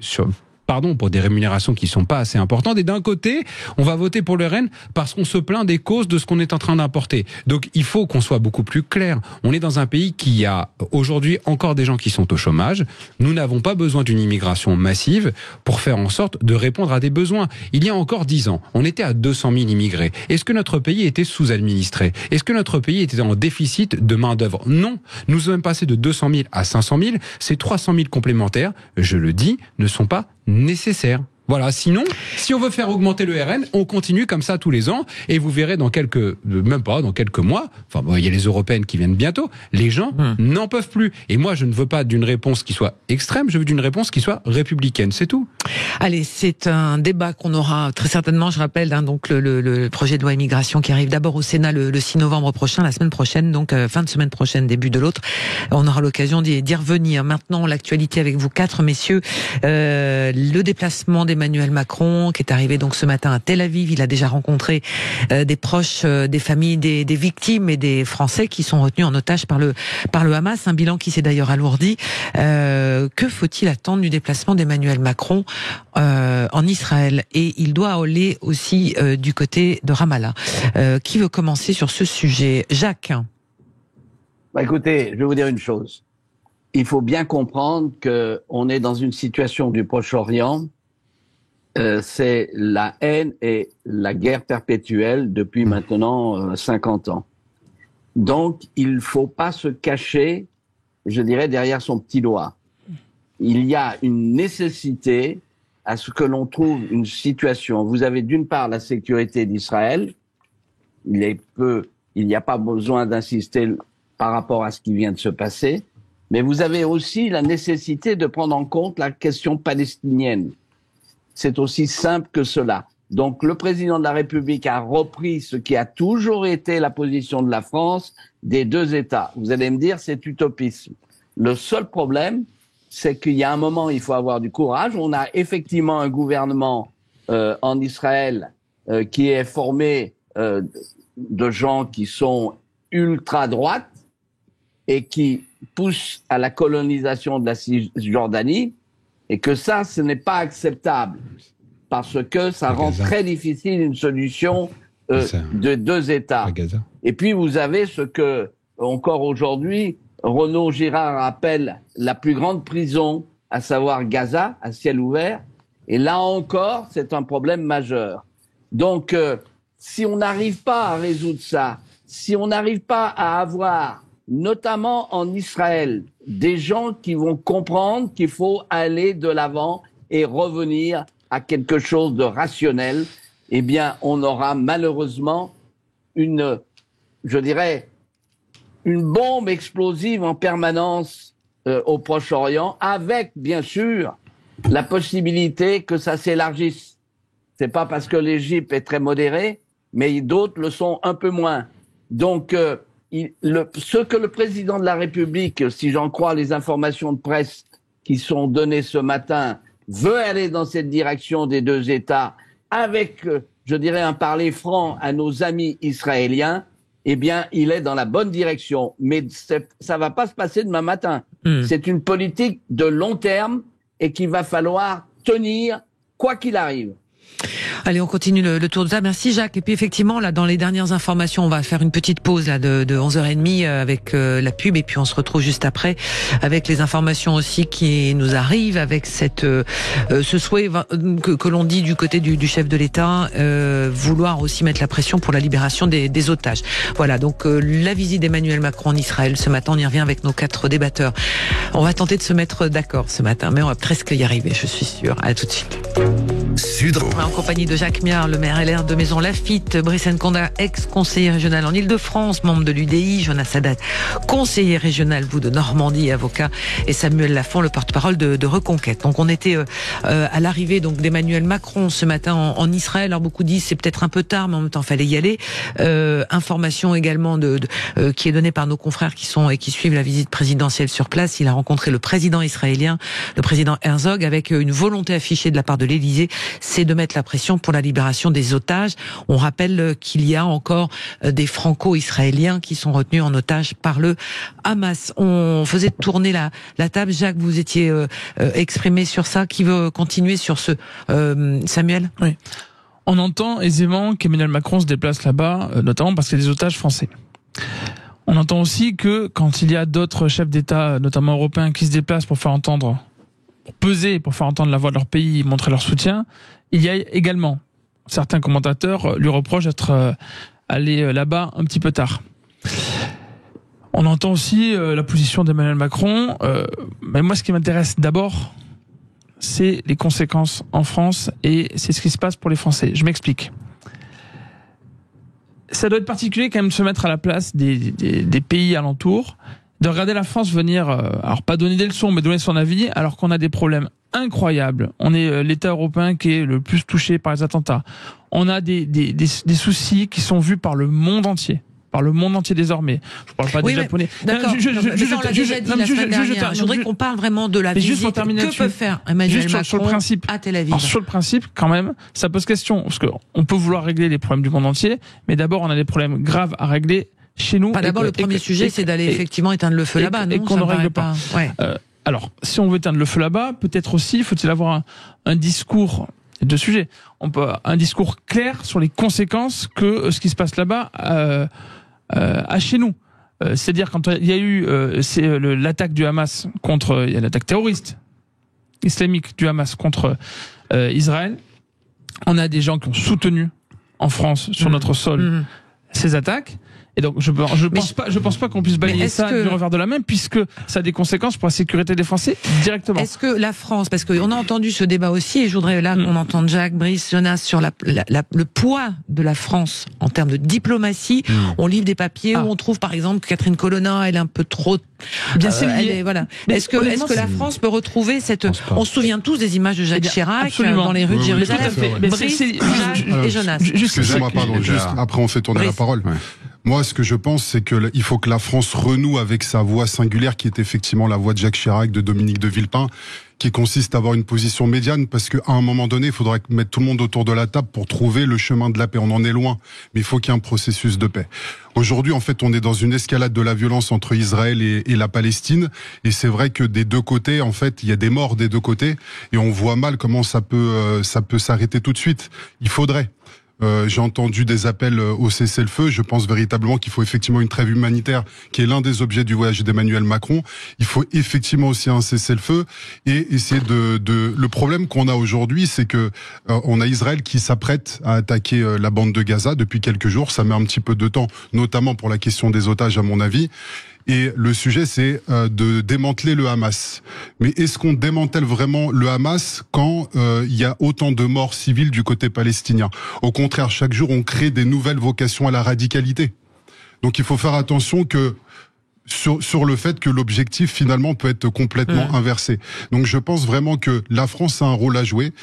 Speaker 4: pour des rémunérations qui sont pas assez importantes. Et d'un côté, on va voter pour le RN parce qu'on se plaint des causes de ce qu'on est en train d'importer. Donc, il faut qu'on soit beaucoup plus clair. On est dans un pays qui a aujourd'hui encore des gens qui sont au chômage. Nous n'avons pas besoin d'une immigration massive pour faire en sorte de répondre à des besoins. Il y a encore 10 ans, on était à 200 000 immigrés. Est-ce que notre pays était sous-administré? Est-ce que notre pays était en déficit de main-d'œuvre? Non. Nous sommes passés de 200 000 à 500 000. Ces 300 000 complémentaires, je le dis, ne sont pas nécessaire. Voilà, sinon, si on veut faire augmenter le RN, on continue comme ça tous les ans, et vous verrez dans quelques mois, enfin bon, il y a les européennes qui viennent bientôt, les gens n'en peuvent plus. Et moi, je ne veux pas d'une réponse qui soit extrême, je veux d'une réponse qui soit républicaine, c'est tout.
Speaker 1: Allez, c'est un débat qu'on aura très certainement, je rappelle, donc le projet de loi immigration qui arrive d'abord au Sénat le 6 novembre prochain, la semaine prochaine, donc fin de semaine prochaine, début de l'autre. On aura l'occasion d'y revenir. Maintenant, l'actualité avec vous quatre, messieurs, le déplacement d'Emmanuel Macron, qui est arrivé donc ce matin à Tel Aviv. Il a déjà rencontré des proches des familles des victimes et des Français qui sont retenus en otage par le Hamas. Un bilan qui s'est d'ailleurs alourdi. Que faut-il attendre du déplacement d'Emmanuel Macron en Israël? Et il doit aller aussi du côté de Ramallah. Qui veut commencer sur ce sujet? Jacques.
Speaker 3: Écoutez, je vais vous dire une chose. Il faut bien comprendre que on est dans une situation du Proche-Orient. C'est la haine et la guerre perpétuelle depuis maintenant 50 ans. Donc, il faut pas se cacher, je dirais, derrière son petit doigt. Il y a une nécessité à ce que l'on trouve une situation. Vous avez d'une part la sécurité d'Israël. Il n'y a pas besoin d'insister par rapport à ce qui vient de se passer. Mais vous avez aussi la nécessité de prendre en compte la question palestinienne. C'est aussi simple que cela. Donc, le président de la République a repris ce qui a toujours été la position de la France, des deux États. Vous allez me dire, c'est utopisme. Le seul problème, c'est qu'il y a un moment, il faut avoir du courage. On a effectivement un gouvernement en Israël qui est formé de gens qui sont ultra-droites et qui poussent à la colonisation de la Cisjordanie. Et que ça, ce n'est pas acceptable, parce que ça rend très difficile une solution de deux États. Et puis vous avez ce que, encore aujourd'hui, Renaud Girard appelle la plus grande prison, à savoir Gaza, à ciel ouvert. Et là encore, c'est un problème majeur. Donc, si on n'arrive pas à résoudre ça, si on n'arrive pas à avoir, notamment en Israël, des gens qui vont comprendre qu'il faut aller de l'avant et revenir à quelque chose de rationnel, eh bien, on aura malheureusement une bombe explosive en permanence au Proche-Orient, avec, bien sûr, la possibilité que ça s'élargisse. C'est pas parce que l'Égypte est très modérée, mais d'autres le sont un peu moins. Donc, ce que le président de la République, si j'en crois les informations de presse qui sont données ce matin, veut aller dans cette direction des deux États avec, je dirais, un parler franc à nos amis israéliens, eh bien, il est dans la bonne direction. Mais ça va pas se passer demain matin. C'est une politique de long terme et qu'il va falloir tenir quoi qu'il arrive.
Speaker 1: Allez, on continue le tour de table. Merci Jacques. Et puis effectivement, là, dans les dernières informations, on va faire une petite pause là de 11h30 avec la pub, et puis on se retrouve juste après avec les informations aussi qui nous arrivent, avec ce souhait que l'on dit du côté du chef de l'État, vouloir aussi mettre la pression pour la libération des otages. Voilà, donc la visite d'Emmanuel Macron en Israël ce matin, on y revient avec nos 4 débatteurs. On va tenter de se mettre d'accord ce matin, mais on va presque y arriver, je suis sûre. À tout de suite. En compagnie de Jacques Miard, le maire LR de Maison Lafitte, Brice Nkonda, ex-conseiller régional en Ile-de-France, membre de l'UDI, Jonas Haddad, conseiller régional, vous, de Normandie, avocat, et Samuel Lafont, le porte-parole de Reconquête. Donc on était à l'arrivée donc d'Emmanuel Macron ce matin en Israël. Alors beaucoup disent c'est peut-être un peu tard, mais en même temps fallait y aller. Information également qui est donnée par nos confrères qui suivent la visite présidentielle sur place. Il a rencontré le président israélien, le président Herzog, avec une volonté affichée de la part de l'Élysée, c'est de mettre la pression pour la libération des otages. On rappelle qu'il y a encore des franco-israéliens qui sont retenus en otage par le Hamas. On faisait tourner la table. Jacques, vous étiez exprimé sur ça. Qui veut continuer sur ce Samuel?
Speaker 5: Oui. On entend aisément qu'Emmanuel Macron se déplace là-bas, notamment parce qu'il y a des otages français. On entend aussi que quand il y a d'autres chefs d'État, notamment européens, qui se déplacent pour faire entendre, pour peser, pour faire entendre la voix de leur pays, montrer leur soutien, il y a également certains commentateurs lui reprochent d'être allé là-bas un petit peu tard. On entend aussi la position d'Emmanuel Macron, mais moi ce qui m'intéresse d'abord, c'est les conséquences en France et c'est ce qui se passe pour les Français. Je m'explique. Ça doit être particulier quand même de se mettre à la place des pays alentours, de regarder la France venir, alors pas donner des leçons, mais donner son avis, alors qu'on a des problèmes incroyables. On est l'État européen qui est le plus touché par les attentats. On a des soucis qui sont vus par le monde entier. Par le monde entier désormais. Je parle pas des Japonais.
Speaker 1: D'accord. Je voudrais qu'on parle vraiment de la visite. Que peut faire Emmanuel Macron à Tel Aviv?
Speaker 5: Sur le principe, quand même, ça pose question. Parce qu'on peut vouloir régler les problèmes du monde entier, mais d'abord, on a des problèmes graves à régler chez nous.
Speaker 1: D'abord, le premier sujet, c'est d'aller effectivement éteindre le feu là-bas, non?
Speaker 5: Et qu'on ne règle pas. Ouais. Alors, si on veut éteindre le feu là-bas, peut-être aussi faut-il avoir un discours. Deux sujets. Un discours clair sur les conséquences que ce qui se passe là-bas à chez nous. C'est-à-dire quand il y a eu l'attaque du Hamas contre, il y a l'attaque terroriste islamique du Hamas contre Israël, on a des gens qui ont soutenu en France sur notre sol ces attaques. Et donc je pense pas qu'on puisse balayer ça du revers de la main, puisque ça a des conséquences pour la sécurité des Français directement.
Speaker 1: Est-ce que la France, parce qu'on a entendu ce débat aussi, et je voudrais là qu'on entende Jacques, Brice, Jonas sur le poids de la France en termes de diplomatie. On livre des papiers où on trouve par exemple que Catherine Colonna, elle est un peu trop bien voilà. Est-ce que la France peut retrouver cette... On se souvient tous des images de Jacques Chirac dans les rues de Jérusalem. Brice, Jacques et Jonas.
Speaker 2: Excusez-moi, pardon, juste après on fait tourner la parole. Moi, ce que je pense, c'est que il faut que la France renoue avec sa voix singulière, qui est effectivement la voix de Jacques Chirac, de Dominique de Villepin, qui consiste à avoir une position médiane, parce qu'à un moment donné, il faudra mettre tout le monde autour de la table pour trouver le chemin de la paix. On en est loin, mais il faut qu'il y ait un processus de paix. Aujourd'hui, en fait, on est dans une escalade de la violence entre Israël et la Palestine, et c'est vrai que des deux côtés, en fait, il y a des morts des deux côtés, et on voit mal comment ça peut s'arrêter tout de suite. Il faudrait. J'ai entendu des appels au cessez-le-feu. Je pense véritablement qu'il faut effectivement une trêve humanitaire, qui est l'un des objets du voyage d'Emmanuel Macron. Il faut effectivement aussi un cessez-le-feu et essayer Le problème qu'on a aujourd'hui, c'est que on a Israël qui s'apprête à attaquer la bande de Gaza depuis quelques jours. Ça met un petit peu de temps, notamment pour la question des otages, à mon avis. Et le sujet, c'est de démanteler le Hamas. Mais est-ce qu'on démantèle vraiment le Hamas quand il y a autant de morts civiles du côté palestinien? Au contraire, chaque jour, on crée des nouvelles vocations à la radicalité. Donc il faut faire attention que sur le fait que l'objectif finalement peut être complètement inversé. Donc je pense vraiment que la France a un rôle à jouer.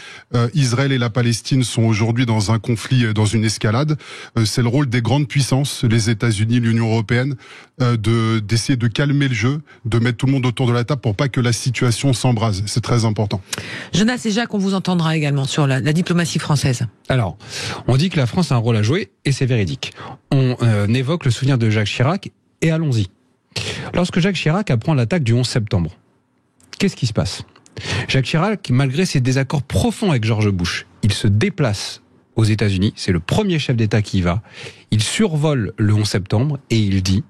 Speaker 2: Israël et la Palestine sont aujourd'hui dans un conflit, dans une escalade. C'est le rôle des grandes puissances, les États-Unis, l'Union européenne, d'essayer de calmer le jeu, de mettre tout le monde autour de la table pour pas que la situation s'embrase. C'est très important.
Speaker 1: Jonas et Jacques, on vous entendra également sur la diplomatie française.
Speaker 4: Alors, on dit que la France a un rôle à jouer et c'est véridique. On évoque le souvenir de Jacques Chirac et allons-y. Lorsque Jacques Chirac apprend l'attaque du 11 septembre, qu'est-ce qui se passe ? Jacques Chirac, malgré ses désaccords profonds avec George Bush, il se déplace aux États-Unis, c'est le premier chef d'État qui y va, il survole le 11 septembre et il dit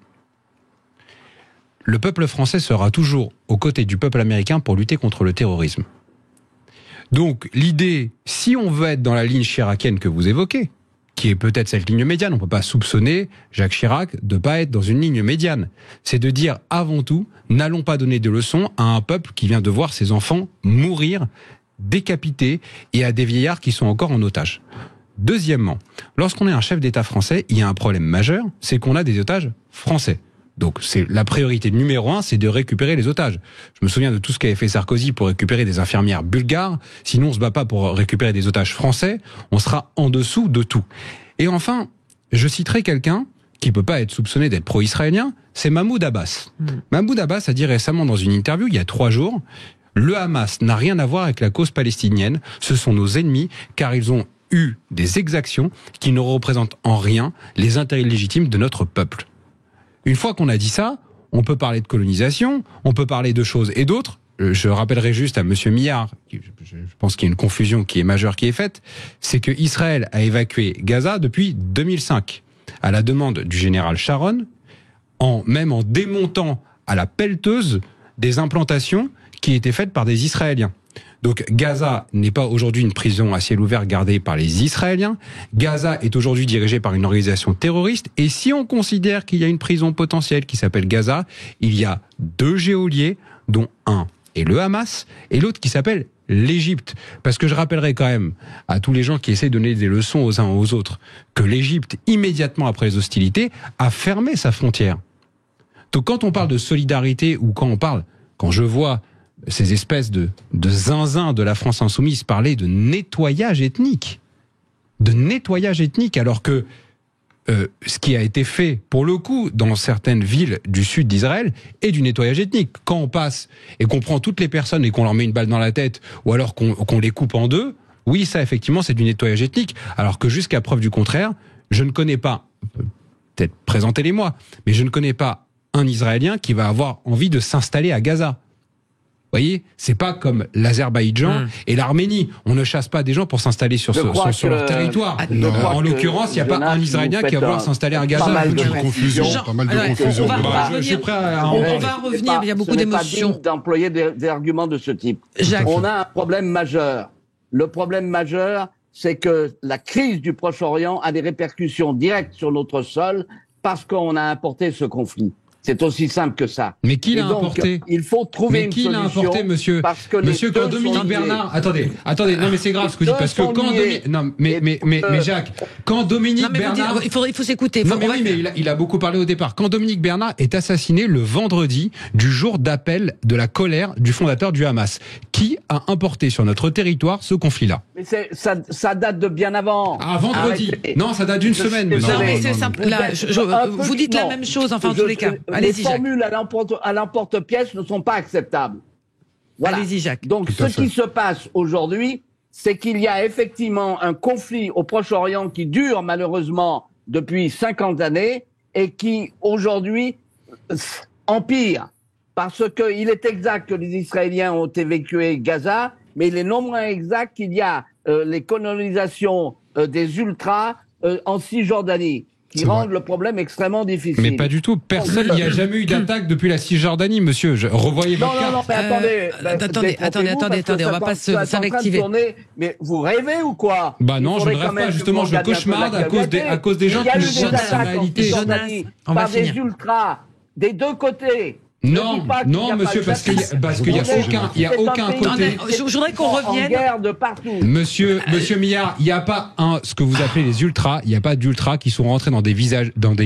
Speaker 4: « Le peuple français sera toujours aux côtés du peuple américain pour lutter contre le terrorisme ». Donc l'idée, si on veut être dans la ligne chiracienne que vous évoquez, qui est peut-être cette ligne médiane, on ne peut pas soupçonner Jacques Chirac de ne pas être dans une ligne médiane, c'est de dire avant tout, n'allons pas donner de leçons à un peuple qui vient de voir ses enfants mourir, décapités, et à des vieillards qui sont encore en otage. Deuxièmement, lorsqu'on est un chef d'État français, il y a un problème majeur, c'est qu'on a des otages français. Donc c'est la priorité numéro 1, c'est de récupérer les otages. Je me souviens de tout ce qu'avait fait Sarkozy pour récupérer des infirmières bulgares. Sinon, on se bat pas pour récupérer des otages français. On sera en dessous de tout. Et enfin, je citerai quelqu'un qui peut pas être soupçonné d'être pro-israélien, c'est Mahmoud Abbas. Mahmoud Abbas a dit récemment dans une interview, il y a 3 jours, le Hamas n'a rien à voir avec la cause palestinienne. Ce sont nos ennemis, car ils ont eu des exactions qui ne représentent en rien les intérêts légitimes de notre peuple. Une fois qu'on a dit ça, on peut parler de colonisation, on peut parler de choses et d'autres. Je rappellerai juste à Monsieur Millard, je pense qu'il y a une confusion qui est majeure qui est faite, c'est que Israël a évacué Gaza depuis 2005, à la demande du général Sharon, même en démontant à la pelleteuse des implantations qui étaient faites par des Israéliens. Donc Gaza n'est pas aujourd'hui une prison à ciel ouvert gardée par les Israéliens. Gaza est aujourd'hui dirigée par une organisation terroriste. Et si on considère qu'il y a une prison potentielle qui s'appelle Gaza, il y a 2 geôliers, dont un est le Hamas et l'autre qui s'appelle l'Égypte. Parce que je rappellerai quand même à tous les gens qui essaient de donner des leçons aux uns aux autres que l'Égypte, immédiatement après les hostilités, a fermé sa frontière. Donc quand on parle de solidarité ou quand je vois ces espèces de zinzins de la France insoumise parler de nettoyage ethnique. Alors que ce qui a été fait, pour le coup, dans certaines villes du sud d'Israël, est du nettoyage ethnique. Quand on passe et qu'on prend toutes les personnes et qu'on leur met une balle dans la tête, ou alors qu'on les coupe en 2, oui, ça, effectivement, c'est du nettoyage ethnique. Alors que jusqu'à preuve du contraire, je ne connais pas, peut-être présentez-les-moi, mais je ne connais pas un Israélien qui va avoir envie de s'installer à Gaza. Vous voyez, c'est pas comme l'Azerbaïdjan et l'Arménie. On ne chasse pas des gens pour s'installer sur leur territoire. En l'occurrence, il n'y a pas un Israélien qui va vouloir s'installer à Gaza.
Speaker 2: Pas mal de confusion.
Speaker 1: Je suis prêt à on va revenir, il y a beaucoup d'émotions.
Speaker 3: D'employer des arguments de ce type.
Speaker 1: Jacques.
Speaker 3: On a un problème majeur. Le problème majeur, c'est que la crise du Proche-Orient a des répercussions directes sur notre sol parce qu'on a importé ce conflit. C'est aussi simple que ça.
Speaker 4: Mais qui l'a importé ?
Speaker 3: Il faut trouver une solution.
Speaker 4: Mais qui l'a importé, monsieur ? Monsieur, quand Dominique Bernard... Attendez, non mais c'est grave ce que vous dites, parce que quand Dominique... Non, mais Jacques, quand Dominique Bernard...
Speaker 1: Il faut s'écouter.
Speaker 4: Non, mais oui, mais il a beaucoup parlé au départ. Quand Dominique Bernard est assassiné le vendredi du jour d'appel de la colère du fondateur du Hamas, qui a importé sur notre territoire ce conflit-là ?
Speaker 3: Mais ça date de bien avant.
Speaker 4: Ah, vendredi. Non, ça date d'une semaine, monsieur.
Speaker 1: Non, mais c'est simple. Là, vous dites la même chose, enfin, en tous les cas.
Speaker 3: Les formules à l'emporte-pièce ne sont pas acceptables. Voilà.
Speaker 1: Allez-y, Jacques.
Speaker 3: Donc, ce qui se passe aujourd'hui, c'est qu'il y a effectivement un conflit au Proche-Orient qui dure malheureusement depuis 50 années et qui aujourd'hui empire. Parce qu'il est exact que les Israéliens ont évacué Gaza, mais il est non moins exact qu'il y a les colonisations des ultras en Cisjordanie, qui rendent le problème extrêmement difficile.
Speaker 4: Mais pas du tout. Personne, il n'y a jamais eu d'attaque depuis la Cisjordanie, monsieur. Revoyez votre carte.
Speaker 3: Non, mais
Speaker 1: attendez, on va pas s'invectiver.
Speaker 3: Mais vous rêvez ou quoi?
Speaker 4: Bah non, je ne rêve pas, justement, je cauchemarde à cause des gens qui ne voient pas la réalité.
Speaker 3: Par des ultras, des deux côtés.
Speaker 4: Non, monsieur, parce qu'il y a aucun côté.
Speaker 1: Je voudrais qu'on revienne.
Speaker 3: En guerre de partout.
Speaker 4: Monsieur Millard, il n'y a pas ce que vous appelez les ultras, il n'y a pas d'ultras qui sont rentrés dans des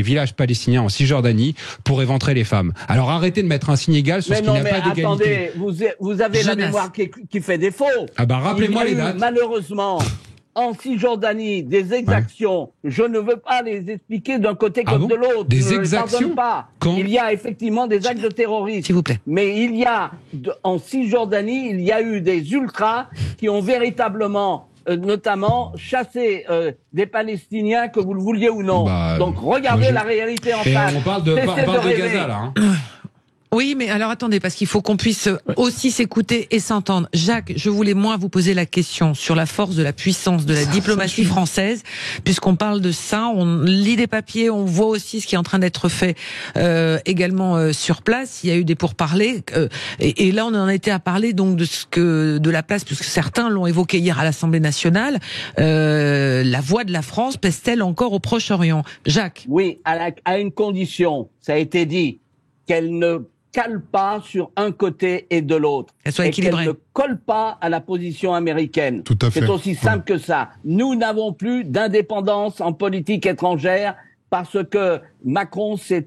Speaker 4: villages palestiniens en Cisjordanie pour éventrer les femmes. Alors arrêtez de mettre un signe égal sur ce qui n'a pas d'égalité.
Speaker 3: Attendez, vous avez la mémoire qui fait défaut.
Speaker 4: Ah bah rappelez-moi les dates.
Speaker 3: Malheureusement, en Cisjordanie, des exactions. Ouais. Je ne veux pas les expliquer d'un côté comme de l'autre.
Speaker 4: Des exactions.
Speaker 3: Pas. Il y a effectivement des actes de terrorisme.
Speaker 1: S'il vous plaît.
Speaker 3: Mais il y a, en Cisjordanie, il y a eu des ultras qui ont véritablement, notamment, chassé des Palestiniens, que vous le vouliez ou non. Donc regardez la réalité en face.
Speaker 4: On parle de Gaza, là. Hein.
Speaker 1: Oui, mais alors attendez, parce qu'il faut qu'on puisse aussi s'écouter et s'entendre. Jacques, je voulais moins vous poser la question sur la force de la puissance de la diplomatie française, puisqu'on parle de ça, on lit des papiers, on voit aussi ce qui est en train d'être fait également sur place. Il y a eu des pourparlers, et là on en a été à parler donc de la place, puisque certains l'ont évoqué hier à l'Assemblée nationale. La voix de la France pèse-t-elle encore au Proche-Orient? Jacques.
Speaker 3: Oui, à une condition, ça a été dit, qu'elle ne cale pas sur un côté et de l'autre.
Speaker 1: Qu'elle soit équilibrée.
Speaker 3: Qu'elle ne colle pas à la position américaine.
Speaker 2: Tout à fait.
Speaker 3: C'est aussi simple que ça. Nous n'avons plus d'indépendance en politique étrangère parce que Macron s'est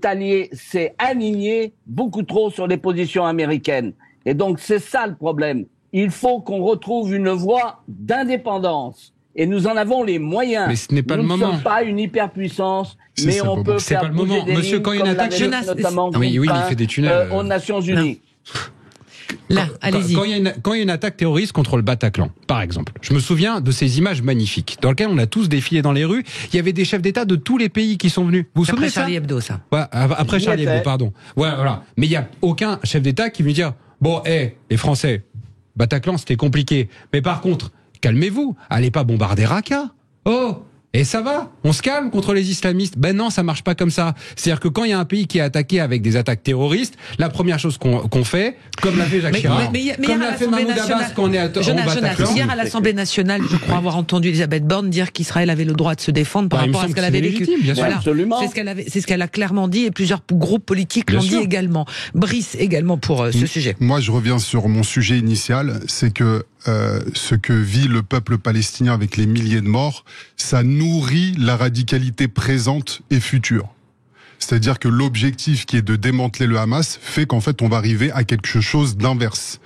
Speaker 3: aligné beaucoup trop sur les positions américaines. Et donc c'est ça le problème. Il faut qu'on retrouve une voie d'indépendance. Et nous en avons les moyens.
Speaker 4: Mais ce n'est pas
Speaker 3: nous
Speaker 4: le moment.
Speaker 3: Nous ne sommes pas une hyperpuissance, mais on peut
Speaker 4: c'est
Speaker 3: faire
Speaker 4: pas le
Speaker 3: bouger
Speaker 4: moment.
Speaker 3: des
Speaker 4: Monsieur,
Speaker 3: lignes
Speaker 4: quand il y a une
Speaker 3: comme
Speaker 4: attaque,
Speaker 3: l'Amérique, notamment
Speaker 4: oui, il fait des tunnels
Speaker 3: aux Nations Unies.
Speaker 1: Là, allez-y.
Speaker 4: Quand il y a une attaque terroriste contre le Bataclan, par exemple, je me souviens de ces images magnifiques dans lesquelles on a tous défilé dans les rues. Il y avait des chefs d'État de tous les pays qui sont venus. Vous vous souvenez de ça ?
Speaker 1: Après Charlie Hebdo, ça.
Speaker 4: Ouais, après Charlie Hebdo, pardon. Ouais, voilà. Mais il y a aucun chef d'État qui veut dire bon, les Français, Bataclan, c'était compliqué. Mais par contre, calmez-vous, allez pas bombarder Raqqa. Oh, et ça va, on se calme contre les islamistes. Ben non, ça marche pas comme ça. C'est-à-dire que quand il y a un pays qui est attaqué avec des attaques terroristes, la première chose qu'on fait, comme l'a fait Jacques Chirac, comme l'a fait Mahmoud Abbas quand on est au Bataclan.
Speaker 1: Hier à l'Assemblée nationale, je crois avoir entendu Elisabeth Borne dire qu'Israël avait le droit de se défendre par rapport à ce qu'elle avait vécu.
Speaker 3: Voilà. Absolument.
Speaker 1: C'est ce qu'elle a clairement dit, et plusieurs groupes politiques l'ont dit également. Brice également pour ce sujet.
Speaker 2: Moi, je reviens sur mon sujet initial, c'est que ce que vit le peuple palestinien avec les milliers de morts, ça nourrit la radicalité présente et future. C'est-à-dire que l'objectif qui est de démanteler le Hamas fait qu'en fait on va arriver à quelque chose d'inverse.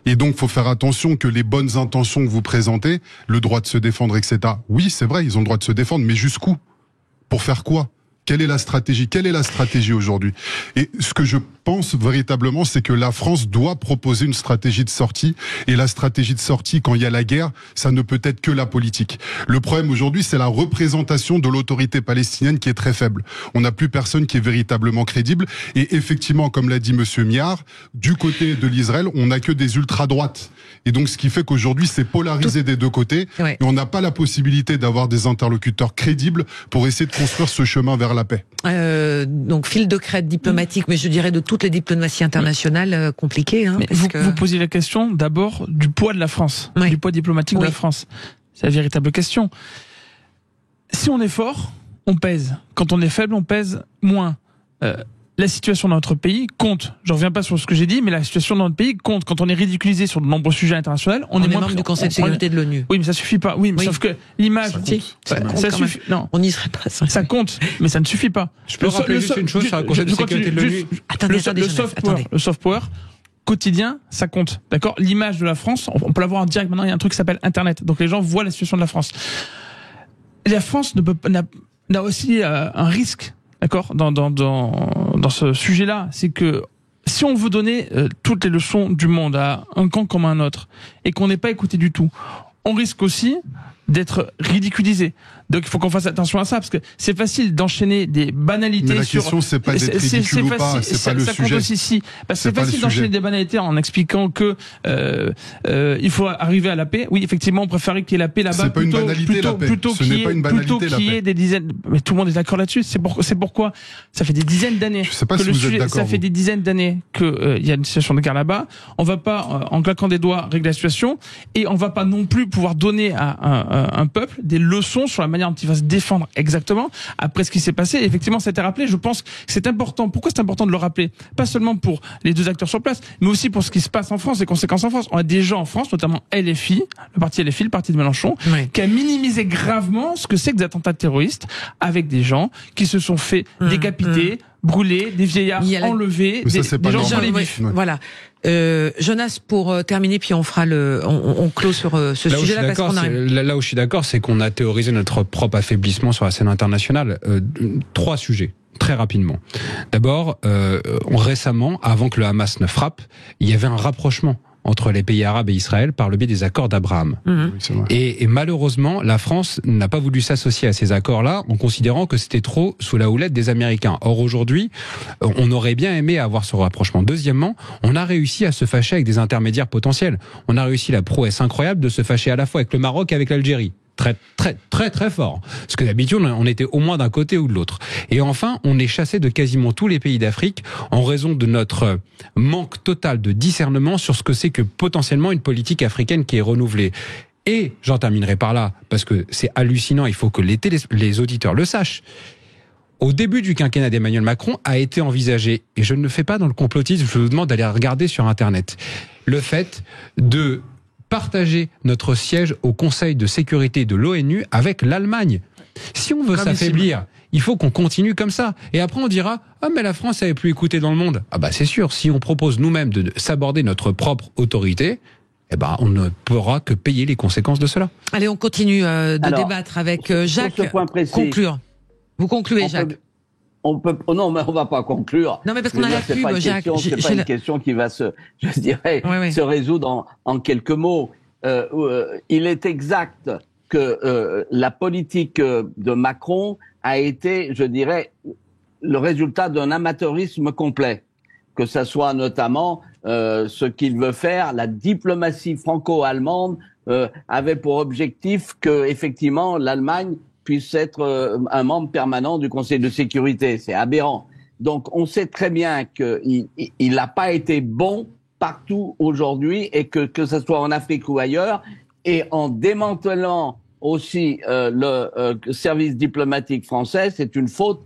Speaker 2: Et donc faut faire attention que les bonnes intentions que vous présentez, le droit de se défendre, etc. Oui, c'est vrai, ils ont le droit de se défendre, mais jusqu'où? Pour faire quoi? Quelle est la stratégie? Quelle est la stratégie aujourd'hui? Et ce que je pense véritablement, c'est que la France doit proposer une stratégie de sortie. Et la stratégie de sortie, quand il y a la guerre, ça ne peut être que la politique. Le problème aujourd'hui, c'est la représentation de l'autorité palestinienne qui est très faible. On n'a plus personne qui est véritablement crédible. Et effectivement, comme l'a dit Monsieur Miard, du côté de l'Israël, on n'a que des ultra-droites. Et donc, ce qui fait qu'aujourd'hui, c'est polarisé des deux côtés.
Speaker 1: Ouais.
Speaker 2: Et on n'a pas la possibilité d'avoir des interlocuteurs crédibles pour essayer de construire ce chemin vers la paix.
Speaker 1: Donc, fil de crête diplomatique, mais je dirais de toutes les diplomaties internationales compliquées. Hein,
Speaker 5: vous posiez la question d'abord du poids de la France, du poids diplomatique de la France. C'est la véritable question. Si on est fort, on pèse. Quand on est faible, on pèse moins. La situation dans notre pays compte. Je reviens pas sur ce que j'ai dit, mais la situation dans notre pays compte. Quand on est ridiculisé sur de nombreux sujets internationaux, on est moins
Speaker 1: membre du Conseil de sécurité de l'ONU.
Speaker 5: Oui, mais ça suffit pas. Oui, mais sauf que l'image, ça suffit. Non,
Speaker 1: on n'y serait pas.
Speaker 5: Ça compte, mais ça ne suffit pas.
Speaker 4: Je peux rappeler juste une chose sur le Conseil de sécurité de l'ONU.
Speaker 5: Le soft power quotidien, ça compte. D'accord? L'image de la France, on peut la voir en direct. Maintenant, il y a un truc qui s'appelle Internet. Donc les gens voient la situation de la France. Et la France n'a aussi un risque. D'accord, dans ce sujet-là, c'est que si on veut donner toutes les leçons du monde à un camp comme un autre et qu'on n'est pas écouté du tout, on risque aussi d'être ridiculisé. Donc il faut qu'on fasse attention à ça, parce que c'est facile d'enchaîner des banalités.
Speaker 2: Mais la question, c'est pas d'être ridicule ou pas, c'est pas le sujet.
Speaker 5: C'est facile d'enchaîner des banalités en expliquant que il faut arriver à la paix. Oui, effectivement, on préférait qu'il y ait la paix là-bas.
Speaker 2: C'est pas une banalité, la paix. Ce n'est pas une banalité, la paix.
Speaker 5: Des dizaines. Mais tout le monde est d'accord là-dessus. C'est pourquoi ça fait des dizaines d'années.
Speaker 2: Je sais pas si vous êtes d'accord.
Speaker 5: Ça fait des dizaines d'années que il y a une situation de guerre là-bas. On va pas en claquant des doigts régler la situation, et on va pas non plus pouvoir donner à un peuple des leçons sur la manière dont il va se défendre exactement après ce qui s'est passé. Et effectivement, ça a été rappelé. Je pense que c'est important. Pourquoi c'est important de le rappeler? Pas seulement pour les deux acteurs sur place, mais aussi pour ce qui se passe en France, les conséquences en France. On a des gens en France, notamment LFI, le parti LFI, le parti de Mélenchon, qui a minimisé gravement ce que c'est que des attentats terroristes, avec des gens qui se sont fait décapiter, brûler, des vieillards enlevés, des gens sur les vifs.
Speaker 1: Voilà. Jonas, pour terminer, puis on fera on clôt sur ce sujet-là parce qu'on arrive.
Speaker 4: Là où je suis d'accord, c'est qu'on a théorisé notre propre affaiblissement sur la scène internationale. 3 sujets. Très rapidement. D'abord, récemment, avant que le Hamas ne frappe, il y avait un rapprochement entre les pays arabes et Israël par le biais des accords d'Abraham.
Speaker 2: Oui, c'est vrai.
Speaker 4: Et malheureusement, la France n'a pas voulu s'associer à ces accords-là en considérant que c'était trop sous la houlette des Américains. Or aujourd'hui, on aurait bien aimé avoir ce rapprochement. Deuxièmement, on a réussi à se fâcher avec des intermédiaires potentiels. On a réussi la prouesse incroyable de se fâcher à la fois avec le Maroc et avec l'Algérie. Très fort. Parce que d'habitude, on était au moins d'un côté ou de l'autre. Et enfin, on est chassé de quasiment tous les pays d'Afrique en raison de notre manque total de discernement sur ce que c'est que potentiellement une politique africaine qui est renouvelée. Et j'en terminerai par là, parce que c'est hallucinant, il faut que les auditeurs le sachent. Au début du quinquennat d'Emmanuel Macron a été envisagé, et je ne le fais pas dans le complotisme, je vous demande d'aller regarder sur Internet, le fait de partager notre siège au Conseil de sécurité de l'ONU avec l'Allemagne. Si on veut s'affaiblir, il faut qu'on continue comme ça. Et après on dira « Ah mais la France avait plus écouté dans le monde ». Ah bah c'est sûr, si on propose nous-mêmes de s'aborder notre propre autorité, eh ben on ne pourra que payer les conséquences de cela.
Speaker 1: Allez, on continue de débattre avec Jacques.
Speaker 3: Sur ce point précis,
Speaker 1: conclure. Vous concluez, Jacques.
Speaker 3: Non, mais on va pas conclure.
Speaker 1: Non, mais parce qu'on a la pub, Jacques.
Speaker 3: C'est pas une question qui va se résoudre en quelques mots. Il est exact que la politique de Macron a été, je dirais, le résultat d'un amateurisme complet. Que ça soit notamment ce qu'il veut faire, la diplomatie franco-allemande avait pour objectif que, effectivement, l'Allemagne puisse être un membre permanent du Conseil de sécurité. C'est aberrant. Donc, on sait très bien qu'il n'a pas été bon partout aujourd'hui et que ce soit en Afrique ou ailleurs. Et en démantelant aussi le service diplomatique français, c'est une faute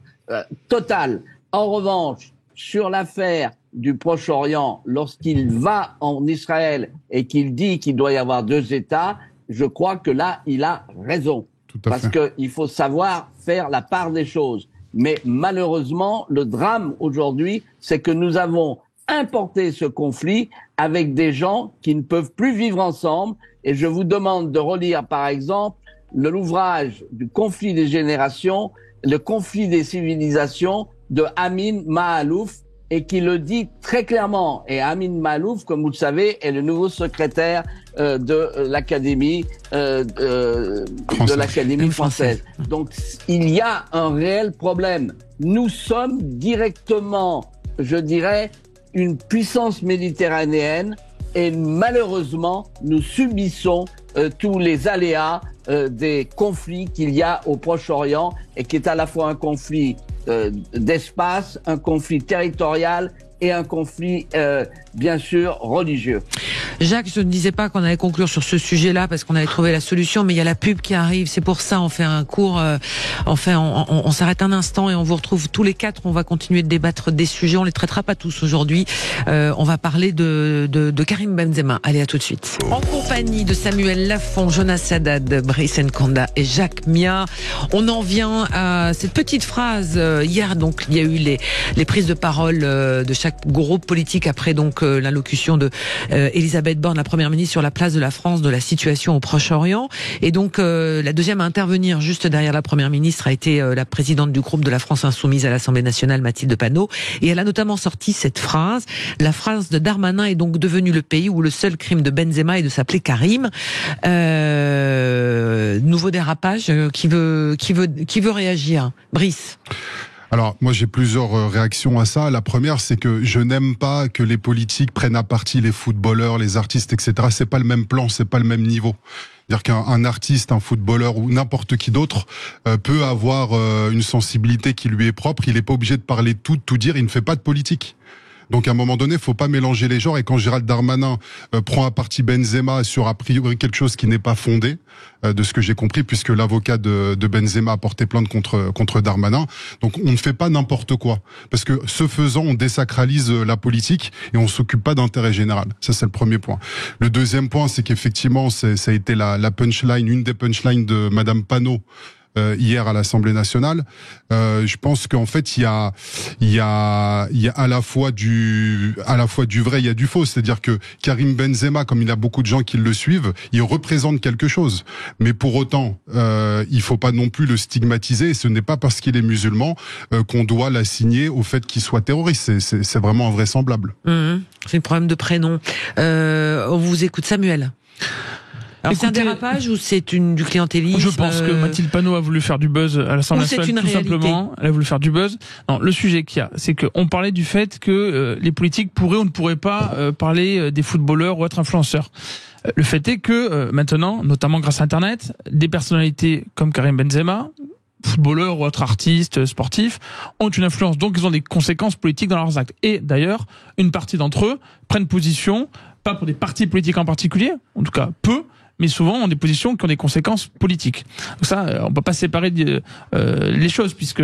Speaker 3: totale. En revanche, sur l'affaire du Proche-Orient, lorsqu'il va en Israël et qu'il dit qu'il doit y avoir 2 États, je crois que là, il a raison. Parce qu'il faut savoir faire la part des choses. Mais malheureusement, le drame aujourd'hui, c'est que nous avons importé ce conflit avec des gens qui ne peuvent plus vivre ensemble. Et je vous demande de relire, par exemple, l'ouvrage du conflit des générations, le conflit des civilisations de Amin Maalouf, et qui le dit très clairement. Et Amin Maalouf, comme vous le savez, est le nouveau secrétaire de l'Académie française. Donc il y a un réel problème. Nous sommes directement, je dirais, une puissance méditerranéenne et malheureusement, nous subissons tous les aléas des conflits qu'il y a au Proche-Orient et qui est à la fois un conflit d'espace, un conflit territorial et un conflit, bien sûr, religieux.
Speaker 1: Jacques, je ne disais pas qu'on allait conclure sur ce sujet-là parce qu'on avait trouvé la solution, mais il y a la pub qui arrive. C'est pour ça, on fait un court, on s'arrête un instant et on vous retrouve tous les 4. On va continuer de débattre des sujets. On les traitera pas tous aujourd'hui. On va parler de Karim Benzema. Allez, à tout de suite. En compagnie de Samuel Lafont, Jonas Haddad, Brice Nkanda et Jacques Mia. On en vient à cette petite phrase. Hier, donc, il y a eu les prises de parole de chaque groupe politique après donc l'allocution de Elisabeth Borne, la première ministre, sur la place de la France, de la situation au Proche-Orient. Et donc la deuxième à intervenir juste derrière la première ministre a été la présidente du groupe de la France Insoumise à l'Assemblée nationale, Mathilde Panot. Et elle a notamment sorti cette phrase. La phrase de Darmanin est donc devenue le pays où le seul crime de Benzema est de s'appeler Karim. Nouveau dérapage. Qui veut réagir? Brice.
Speaker 2: Alors, moi, j'ai plusieurs réactions à ça. La première, c'est que je n'aime pas que les politiques prennent à partie les footballeurs, les artistes, etc. C'est pas le même plan, c'est pas le même niveau. C'est-à-dire qu'un artiste, un footballeur ou n'importe qui d'autre peut avoir une sensibilité qui lui est propre. Il n'est pas obligé de parler de tout dire. Il ne fait pas de politique. Donc à un moment donné, faut pas mélanger les genres. Et quand Gérald Darmanin prend à partie Benzema sur a priori quelque chose qui n'est pas fondé, de ce que j'ai compris, puisque l'avocat de Benzema a porté plainte contre Darmanin. Donc on ne fait pas n'importe quoi, parce que ce faisant, on désacralise la politique et on s'occupe pas d'intérêt général. Ça, c'est le premier point. Le deuxième point, c'est qu'effectivement, ça a été la punchline, une des punchlines de Madame Panot. hier à l'Assemblée nationale. Je pense qu'en fait il y a à la fois du vrai, il y a du faux. C'est-à-dire que Karim Benzema, comme il y a beaucoup de gens qui le suivent, il représente quelque chose. Mais pour autant, il faut pas non plus le stigmatiser. Et ce n'est pas parce qu'il est musulman qu'on doit l'assigner au fait qu'il soit terroriste. C'est vraiment invraisemblable.
Speaker 1: C'est le problème de prénom. On vous écoute, Samuel. Alors c'est un dérapage ou c'est du clientélisme?
Speaker 5: Je pense que Mathilde Panot a voulu faire du buzz à l'Assemblée nationale, tout simplement. Elle a voulu faire du buzz. Non, le sujet qu'il y a, c'est qu'on parlait du fait que les politiques pourraient ou ne pourraient pas parler des footballeurs ou être influenceurs. Le fait est que maintenant, notamment grâce à Internet, des personnalités comme Karim Benzema, footballeurs ou autres artistes sportifs, ont une influence. Donc ils ont des conséquences politiques dans leurs actes. Et d'ailleurs, une partie d'entre eux prennent position, pas pour des partis politiques en particulier, en tout cas peu, mais souvent ont des positions qui ont des conséquences politiques. Donc ça, on peut pas séparer les choses, puisque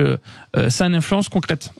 Speaker 5: ça a une influence concrète.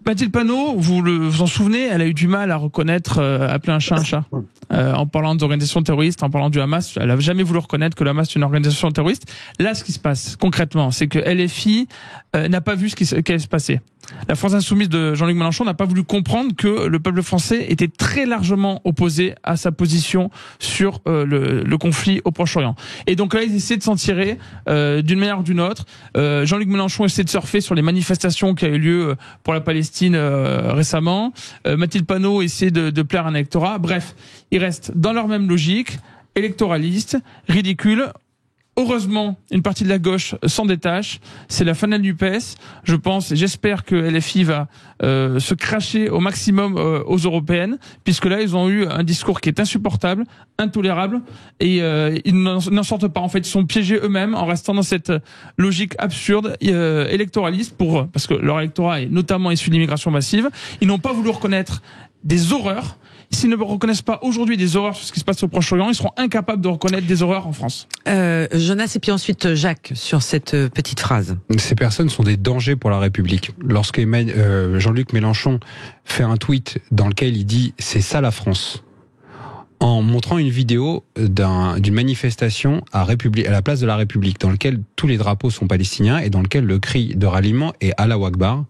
Speaker 5: Mathilde Panot, vous en souvenez, elle a eu du mal à reconnaître, appeler un chat un chat. En parlant d'organisation terroriste, en parlant du Hamas, elle a jamais voulu reconnaître que le Hamas est une organisation terroriste. Là, ce qui se passe concrètement, c'est que LFI n'a pas vu ce qui allait se passer. La France insoumise de Jean-Luc Mélenchon n'a pas voulu comprendre que le peuple français était très largement opposé à sa position sur le conflit au Proche-Orient. Et donc là, ils essaient de s'en tirer d'une manière ou d'une autre. Jean-Luc Mélenchon essaie de surfer sur les manifestations qui ont eu lieu pour la Palestine récemment. Mathilde Panot essaie de plaire à un électorat. Bref, ils restent dans leur même logique, électoraliste, ridicule. Heureusement, une partie de la gauche s'en détache. C'est la fin de la NUPES. Je pense, et j'espère que LFI va se cracher au maximum aux européennes, puisque là, ils ont eu un discours qui est insupportable, intolérable, et ils n'en sortent pas. En fait, ils sont piégés eux-mêmes en restant dans cette logique absurde électoraliste parce que leur électorat est notamment issu de l'immigration massive. Ils n'ont pas voulu reconnaître des horreurs. S'ils ne reconnaissent pas aujourd'hui des horreurs sur ce qui se passe au Proche-Orient, ils seront incapables de reconnaître des horreurs en France.
Speaker 1: Jonas et puis ensuite Jacques sur cette petite phrase.
Speaker 4: Ces personnes sont des dangers pour la République. Lorsque Jean-Luc Mélenchon fait un tweet dans lequel il dit « c'est ça la France », en montrant une vidéo d'une manifestation à la place de la République, dans lequel tous les drapeaux sont palestiniens et dans lequel le cri de ralliement est « Allahu Akbar »,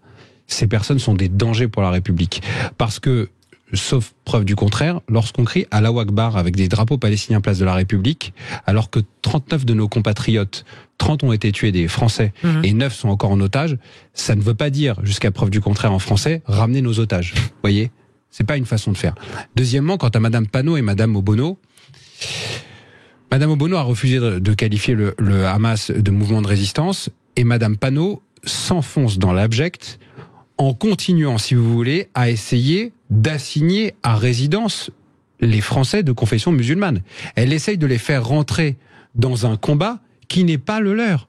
Speaker 4: ces personnes sont des dangers pour la République. Parce que sauf preuve du contraire, lorsqu'on crie Allahu Akbar avec des drapeaux palestiniens place de la République, alors que 39 de nos compatriotes, 30 ont été tués des Français et 9 sont encore en otage, ça ne veut pas dire, jusqu'à preuve du contraire en français, ramener nos otages. Vous voyez ? C'est pas une façon de faire. Deuxièmement, quant à Madame Panot et Madame Obono, Madame Obono a refusé de qualifier le Hamas de mouvement de résistance et Madame Panot s'enfonce dans l'abject en continuant, si vous voulez, à essayer d'assigner à résidence les Français de confession musulmane. Elle essaye de les faire rentrer dans un combat qui n'est pas le leur.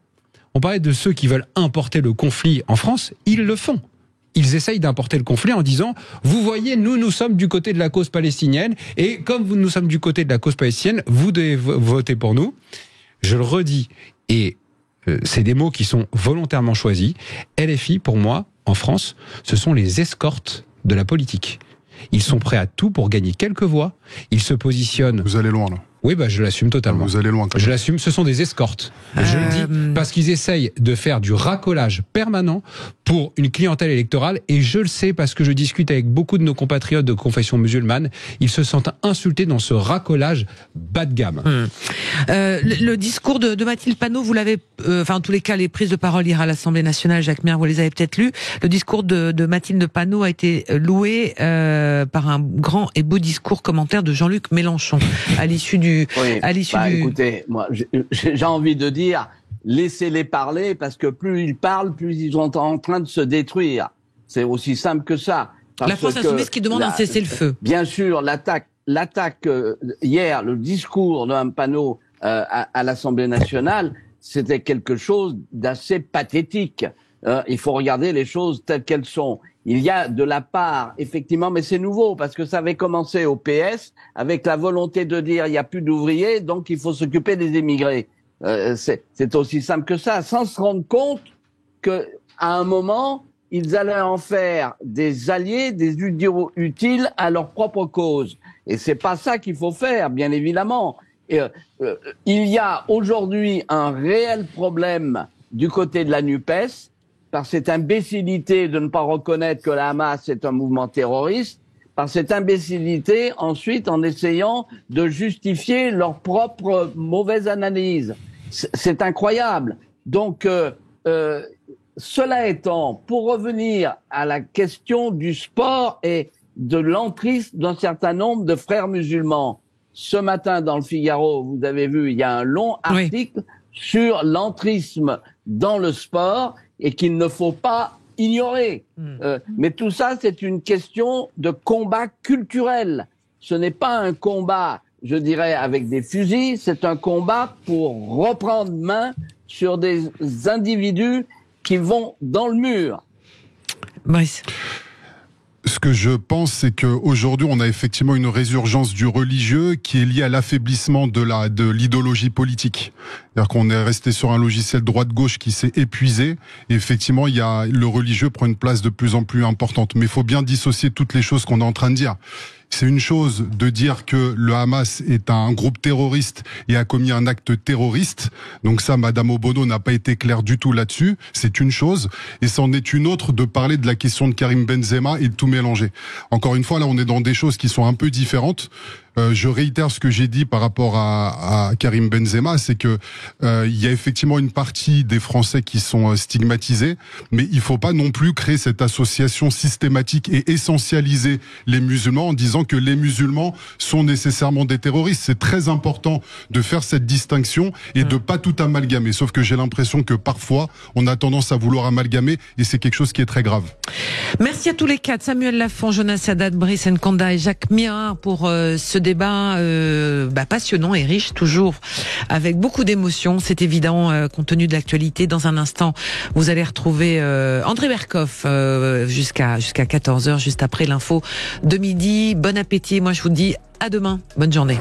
Speaker 4: On parlait de ceux qui veulent importer le conflit en France, ils le font. Ils essayent d'importer le conflit en disant « Vous voyez, nous sommes du côté de la cause palestinienne, et comme nous sommes du côté de la cause palestinienne, vous devez voter pour nous. » Je le redis, et c'est des mots qui sont volontairement choisis. LFI, pour moi, en France, ce sont les escortes de la politique. Ils sont prêts à tout pour gagner quelques voix. Ils se positionnent...
Speaker 2: Vous allez loin, là.
Speaker 4: Oui, je l'assume totalement.
Speaker 2: Vous allez loin.
Speaker 4: Je l'assume, ce sont des escortes. Je le dis parce qu'ils essayent de faire du racolage permanent pour une clientèle électorale, et je le sais parce que je discute avec beaucoup de nos compatriotes de confession musulmane. Ils se sentent insultés dans ce racolage bas de gamme.
Speaker 1: Le discours de Mathilde Panot, vous l'avez, en tous les cas, les prises de parole hier à l'Assemblée nationale, Jacques Maire, vous les avez peut-être lues. Le discours de Mathilde Panot a été loué par un grand et beau discours commentaire de Jean-Luc Mélenchon à l'issue du...
Speaker 3: Écoutez, moi, j'ai envie de dire, laissez-les parler, parce que plus ils parlent, plus ils sont en train de se détruire. C'est aussi simple que ça.
Speaker 1: La France insoumise qui demande un cessez-le-feu.
Speaker 3: Bien sûr, l'attaque hier, le discours de Mme Panot à l'Assemblée nationale, c'était quelque chose d'assez pathétique. Il faut regarder les choses telles qu'elles sont. Il y a de la part, effectivement, mais c'est nouveau, parce que ça avait commencé au PS, avec la volonté de dire il n'y a plus d'ouvriers, donc il faut s'occuper des émigrés. C'est aussi simple que ça, sans se rendre compte que à un moment, ils allaient en faire des alliés, des utiles à leur propre cause. Et c'est pas ça qu'il faut faire, bien évidemment. Il y a aujourd'hui un réel problème du côté de la NUPES, par cette imbécilité de ne pas reconnaître que la Hamas est un mouvement terroriste, par cette imbécilité ensuite en essayant de justifier leur propre mauvaise analyse. C'est incroyable. Donc, cela étant, pour revenir à la question du sport et de l'entrisme d'un certain nombre de frères musulmans, ce matin dans le Figaro, vous avez vu, il y a un long article sur l'entrisme dans le sport et qu'il ne faut pas ignorer. Mais tout ça, c'est une question de combat culturel. Ce n'est pas un combat, je dirais, avec des fusils, c'est un combat pour reprendre main sur des individus qui vont dans le mur.
Speaker 1: Brice.
Speaker 2: Ce que je pense, c'est qu'aujourd'hui, on a effectivement une résurgence du religieux qui est liée à l'affaiblissement de l'idéologie politique. C'est-à-dire qu'on est resté sur un logiciel droite-gauche qui s'est épuisé. Et effectivement, le religieux prend une place de plus en plus importante. Mais il faut bien dissocier toutes les choses qu'on est en train de dire. C'est une chose de dire que le Hamas est un groupe terroriste et a commis un acte terroriste. Donc ça, Madame Obono n'a pas été claire du tout là-dessus. C'est une chose. Et c'en est une autre de parler de la question de Karim Benzema et de tout mélanger. Encore une fois, là, on est dans des choses qui sont un peu différentes. Je réitère ce que j'ai dit par rapport à Karim Benzema, c'est que il y a effectivement une partie des Français qui sont stigmatisés, mais il faut pas non plus créer cette association systématique et essentialiser les musulmans en disant que les musulmans sont nécessairement des terroristes. C'est très important de faire cette distinction et de pas tout amalgamer. Sauf que j'ai l'impression que parfois on a tendance à vouloir amalgamer et c'est quelque chose qui est très grave.
Speaker 1: Merci à tous les quatre, Samuel Lafont, Jonas Haddad, Brice Nkonda et Jacques Mirard pour ce débat passionnant et riche, toujours avec beaucoup d'émotions. C'est évident, compte tenu de l'actualité. Dans un instant, vous allez retrouver André Berkoff jusqu'à 14h, juste après l'info de midi. Bon appétit. Moi, je vous dis à demain. Bonne journée.